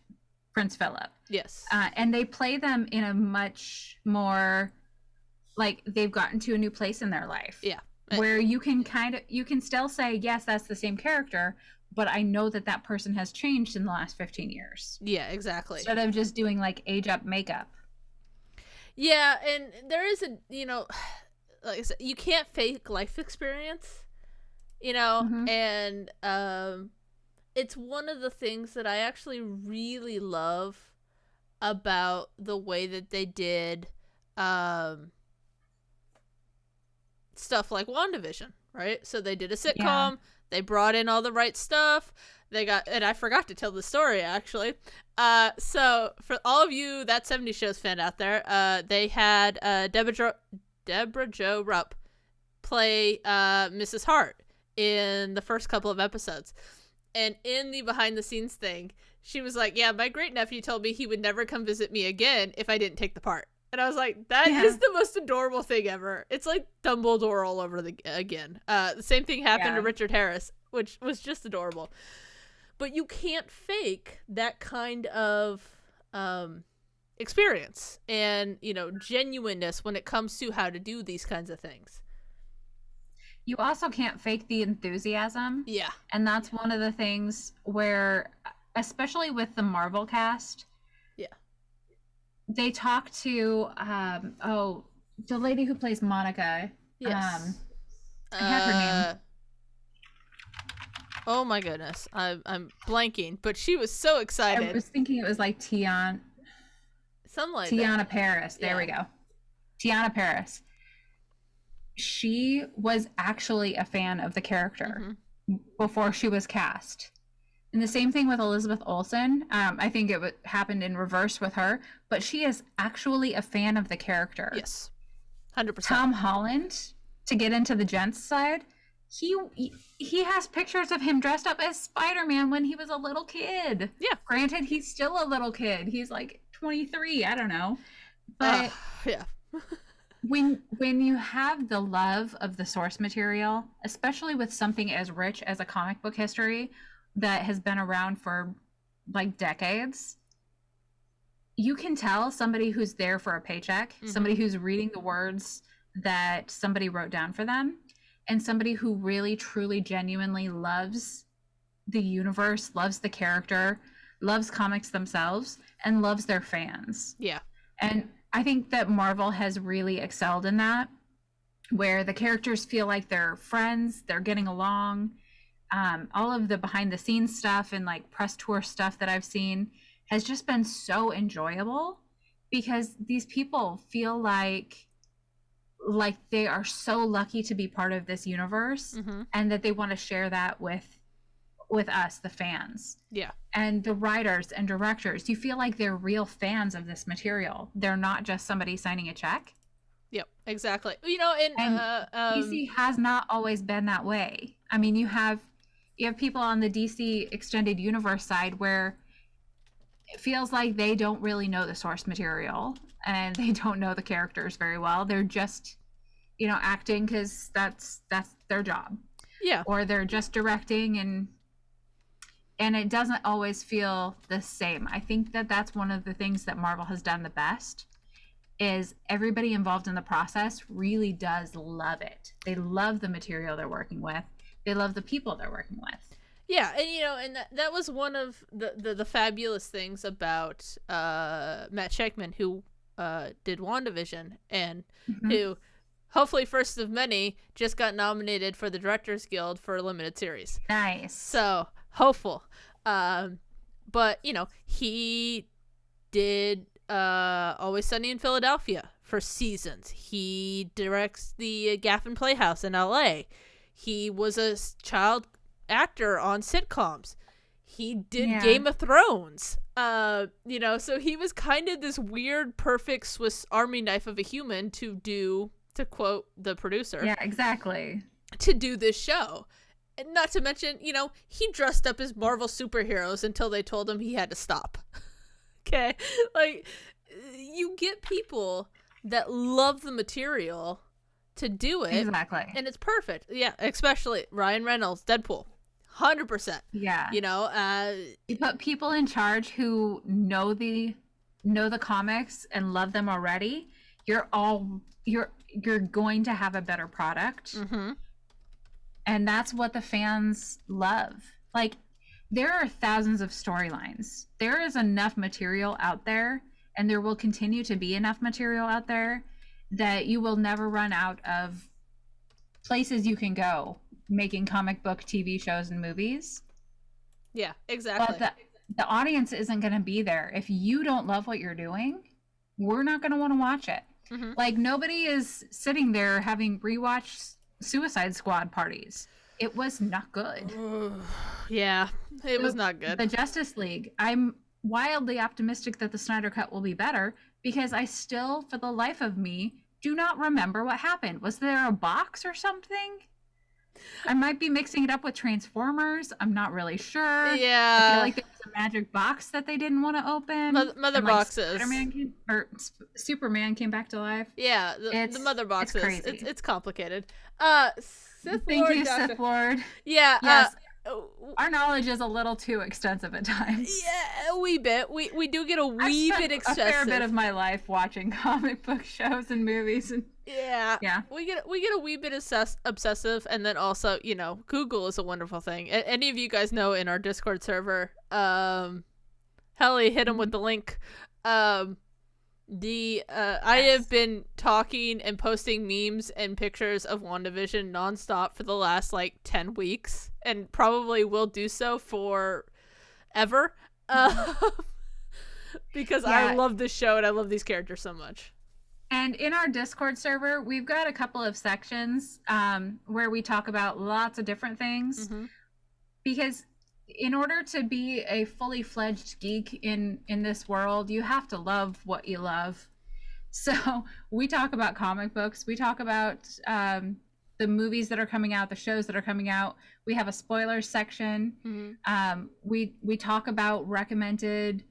Prince Philip. Yes. And they play them in a much more like they've gotten to a new place in their life. Yeah. Where you can still say, yes, that's the same character, but I know that person has changed in the last 15 years. Yeah, exactly. Instead of just doing like age up makeup. Yeah, and there is a, you know, like I said, you can't fake life experience, you know, and it's one of the things that I actually really love about the way that they did stuff like WandaVision, right? So they did a sitcom, they brought in all the right stuff, and I forgot to tell the story actually. So for all of you That 70s Shows fan out there, they had Deborah Jo Rupp play Mrs. Hart in the first couple of episodes. And in the behind the scenes thing, she was like, yeah, my great nephew told me he would never come visit me again if I didn't take the part. And I was like, that is the most adorable thing ever. It's like Dumbledore all over again. The same thing happened to Richard Harris, which was just adorable. But you can't fake that kind of experience and, you know, genuineness when it comes to how to do these kinds of things. You also can't fake the enthusiasm. Yeah. And that's one of the things where, especially with the Marvel cast, they talk to the lady who plays Monica. Yes. I have her name. Oh my goodness, I'm blanking, but she was so I excited. was thinking it was like Something like that. Tiana Paris. There we go. Tiana Paris. She was actually a fan of the character before she was cast. And the same thing with Elizabeth Olsen. I think it happened in reverse with her, but she is actually a fan of the character. Yes, 100%. Tom Holland, to get into the gents side, he has pictures of him dressed up as Spider-Man when he was a little kid. Yeah. Granted, he's still a little kid. He's like 23. I don't know, but yeah. when you have the love of the source material, especially with something as rich as a comic book history that has been around for like decades, you can tell somebody who's there for a paycheck, somebody who's reading the words that somebody wrote down for them, and somebody who really truly genuinely loves the universe, loves the character, loves comics themselves, and loves their fans. Yeah. And I think that Marvel has really excelled in that, where the characters feel like they're friends, they're getting along. All of the behind the scenes stuff and like press tour stuff that I've seen has just been so enjoyable, because these people feel like they are so lucky to be part of this universe, and that they want to share that with us, the fans. Yeah. And the writers and directors, you feel like they're real fans of this material. They're not just somebody signing a check. Yep, exactly. You know, and DC has not always been that way. I mean, you have people on the DC Extended Universe side where it feels like they don't really know the source material and they don't know the characters very well. They're just, acting because that's their job. Yeah. Or they're just directing, and it doesn't always feel the same. I think that that's one of the things that Marvel has done the best, is everybody involved in the process really does love it. They love the material they're working with. They love the people they're working with. Yeah, and that was one of the fabulous things about Matt Shakman, who did WandaVision, and who, hopefully first of many, just got nominated for the Directors Guild for a limited series. Nice. So, hopeful. But, he did Always Sunny in Philadelphia for seasons. He directs the Gaffin Playhouse in LA. He was a child actor on sitcoms. He did Game of Thrones. So he was kind of this weird, perfect Swiss Army knife of a human to quote the producer. Yeah, exactly. To do this show. And not to mention, he dressed up as Marvel superheroes until they told him he had to stop. Okay? Like, you get people that love the material to do it. Exactly. And it's perfect. Yeah, especially Ryan Reynolds, Deadpool. 100%. Yeah. You put people in charge who know the comics and love them already. You're going to have a better product. And that's what the fans love. Like, there are thousands of storylines. There is enough material out there, and there will continue to be enough material out there that you will never run out of places you can go making comic book TV shows and movies. Yeah, exactly. But the audience isn't going to be there. If you don't love what you're doing, we're not going to want to watch it. Like, nobody is sitting there having rewatched Suicide Squad parties. It was not good. Yeah, it was not good. The Justice League, I'm wildly optimistic that the Snyder Cut will be better, because I still, for the life of me, do not remember what happened. Was there a box or something? I might be mixing it up with Transformers. I'm not really sure. Yeah. I feel like there was a magic box that they didn't want to open. Mother boxes. Superman came back to life. Yeah, the mother boxes. It's crazy. It's complicated. Thank you, Sith Lord. Yeah. Yes. Our knowledge is a little too extensive at times. Yeah, a wee bit. We do get a wee bit excessive. A fair bit of my life watching comic book shows and movies, and yeah. We get a wee bit obsessive, and then also, Google is a wonderful thing. Any of you guys know in our Discord server, Helly, hit him with the link. I have been talking and posting memes and pictures of WandaVision nonstop for the last 10 weeks, and probably will do so forever. Because I love this show and I love these characters so much. And in our Discord server, we've got a couple of sections where we talk about lots of different things. Because in order to be a fully fledged geek in this world, you have to love what you love. So we talk about comic books. We talk about the movies that are coming out, the shows that are coming out. We have a spoilers section. We talk about recommended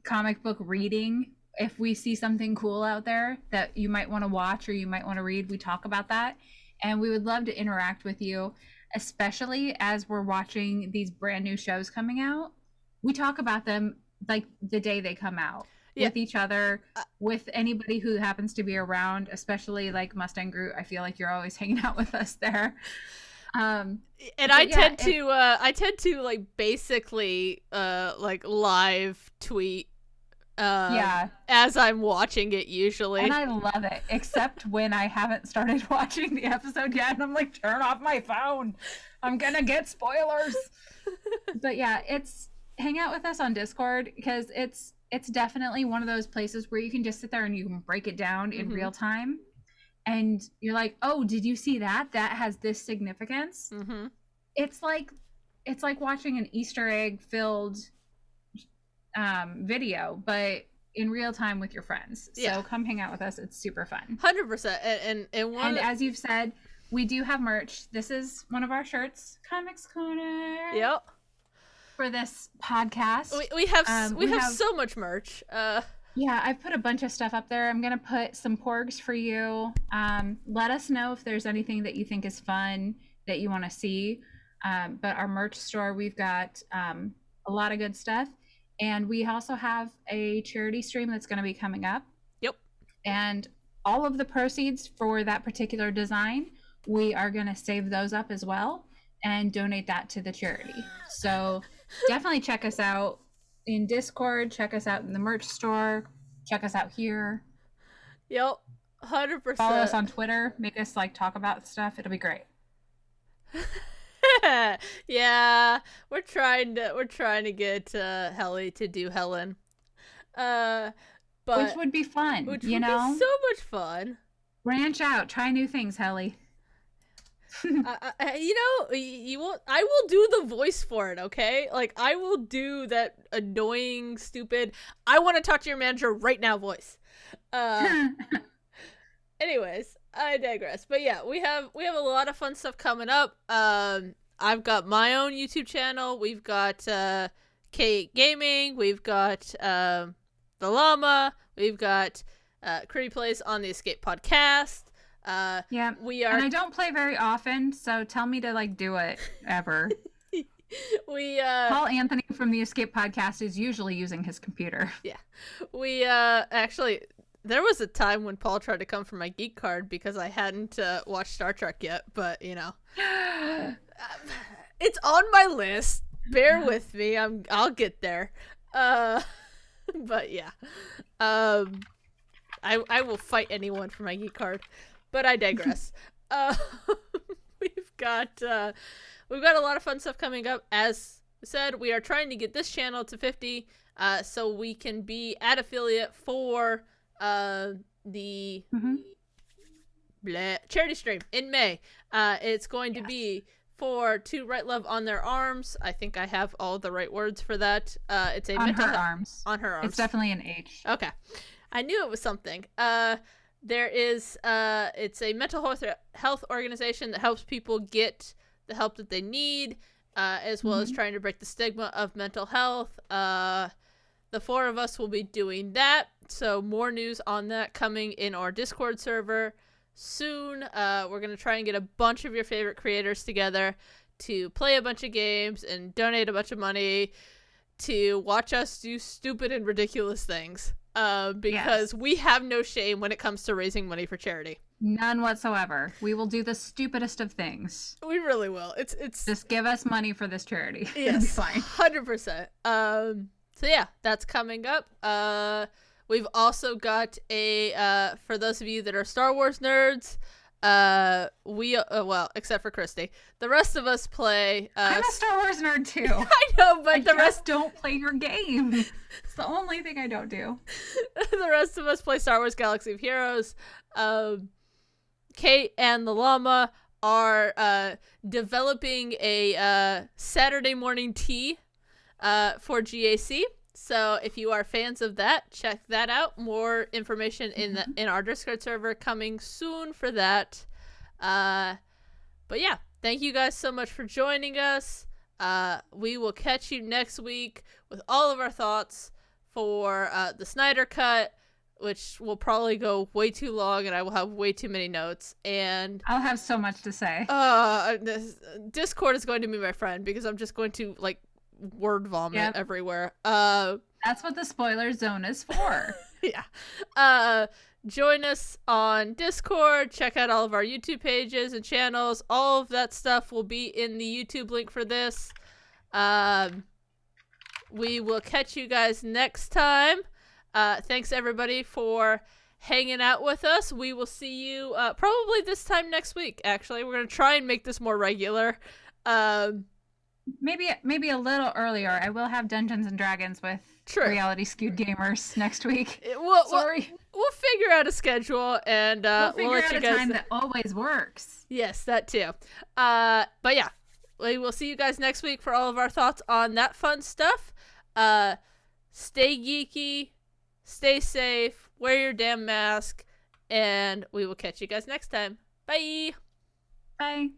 comic book reading. If we see something cool out there that you might want to watch or you might want to read, we talk about that. And we would love to interact with you, especially as we're watching these brand new shows coming out. We talk about them like the day they come out with each other, with anybody who happens to be around, especially like Mustang Groot. I feel like you're always hanging out with us there. And I tend to like basically like live tweet as I'm watching it usually. And I love it, except when I haven't started watching the episode yet and I'm like, turn off my phone, I'm gonna get spoilers. But yeah, it's hang out with us on Discord, because it's definitely one of those places where you can just sit there and you can break it down in real time, and you're like, oh, did you see that has this significance? It's like watching an Easter egg filled video, but in real time with your friends. So come hang out with us. It's super fun. 100%. And as you've said, we do have merch. This is one of our shirts, Comics Corner. Yep. For this podcast, we have so much merch. Yeah, I've put a bunch of stuff up there. I'm gonna put some porgs for you. Let us know if there's anything that you think is fun that you want to see. But our merch store, we've got a lot of good stuff. And we also have a charity stream that's going to be coming up. Yep. And all of the proceeds for that particular design, we are going to save those up as well and donate that to the charity. So definitely check us out in Discord. Check us out in the merch store. Check us out here. Yep. 100%. Follow us on Twitter. Make us like talk about stuff. It'll be great. Yeah, we're trying to get Helly to do Helen, but which would be fun. Which would be so much fun. Branch out, try new things, Helly. You won't. I will do the voice for it. Okay, like I will do that annoying, stupid. I want to talk to your manager right now voice. Anyways, I digress. But yeah, we have a lot of fun stuff coming up. I've got my own YouTube channel. We've got Kate Gaming. We've got the Llama. We've got Critty Plays on the Escape Podcast. Yeah, we are. And I don't play very often, so tell me to like do it ever. Paul Anthony from the Escape Podcast is usually using his computer. Yeah, we actually. There was a time when Paul tried to come for my geek card because I hadn't watched Star Trek yet, but you know, it's on my list. Bear with me. I'll get there. But yeah, I will fight anyone for my geek card. But I digress. We've got a lot of fun stuff coming up. As said, we are trying to get this channel to 50, so we can be ad affiliate for the charity stream in May. It's going to be for To Write Love on Their Arms. I think I have all the right words for that. It's a on her arms. On her arms. It's definitely an H. Okay, I knew it was something. There is it's a mental health organization that helps people get the help that they need, as well as trying to break the stigma of mental health. The four of us will be doing that. So more news on that coming in our Discord server soon. We're going to try and get a bunch of your favorite creators together to play a bunch of games and donate a bunch of money to watch us do stupid and ridiculous things. Because we have no shame when it comes to raising money for charity. None whatsoever. We will do the stupidest of things. We really will. It's just give us money for this charity. Yes, 100%. So yeah, that's coming up. We've also got a for those of you that are Star Wars nerds, Well, except for Christy, the rest of us play. I'm a Star Wars nerd too. I know, but the rest don't play your game. It's the only thing I don't do. the rest of us play Star Wars Galaxy of Heroes. Kate and the llama are developing a Saturday morning tea for GAC. So if you are fans of that, check that out. More information in our Discord server coming soon for that. But yeah, thank you guys so much for joining us. We will catch you next week with all of our thoughts for the Snyder Cut, which will probably go way too long, and I will have way too many notes. And I'll have so much to say. Discord is going to be my friend because I'm just going to like word vomit everywhere. That's what the spoiler zone is for. Yeah. Join us on Discord. Check out all of our YouTube pages and channels. All of that stuff will be in the YouTube link for this. We will catch you guys next time. Thanks everybody for hanging out with us. We will see you probably this time next week. Actually, we're gonna try and make this more regular. Maybe a little earlier. I will have Dungeons and Dragons with Reality Skewed Gamers next week. Sorry. We'll figure out a schedule and we'll let you guys. A time that always works. Yes, that too. But yeah, we will see you guys next week for all of our thoughts on that fun stuff. Stay geeky, stay safe, wear your damn mask, and we will catch you guys next time. Bye. Bye.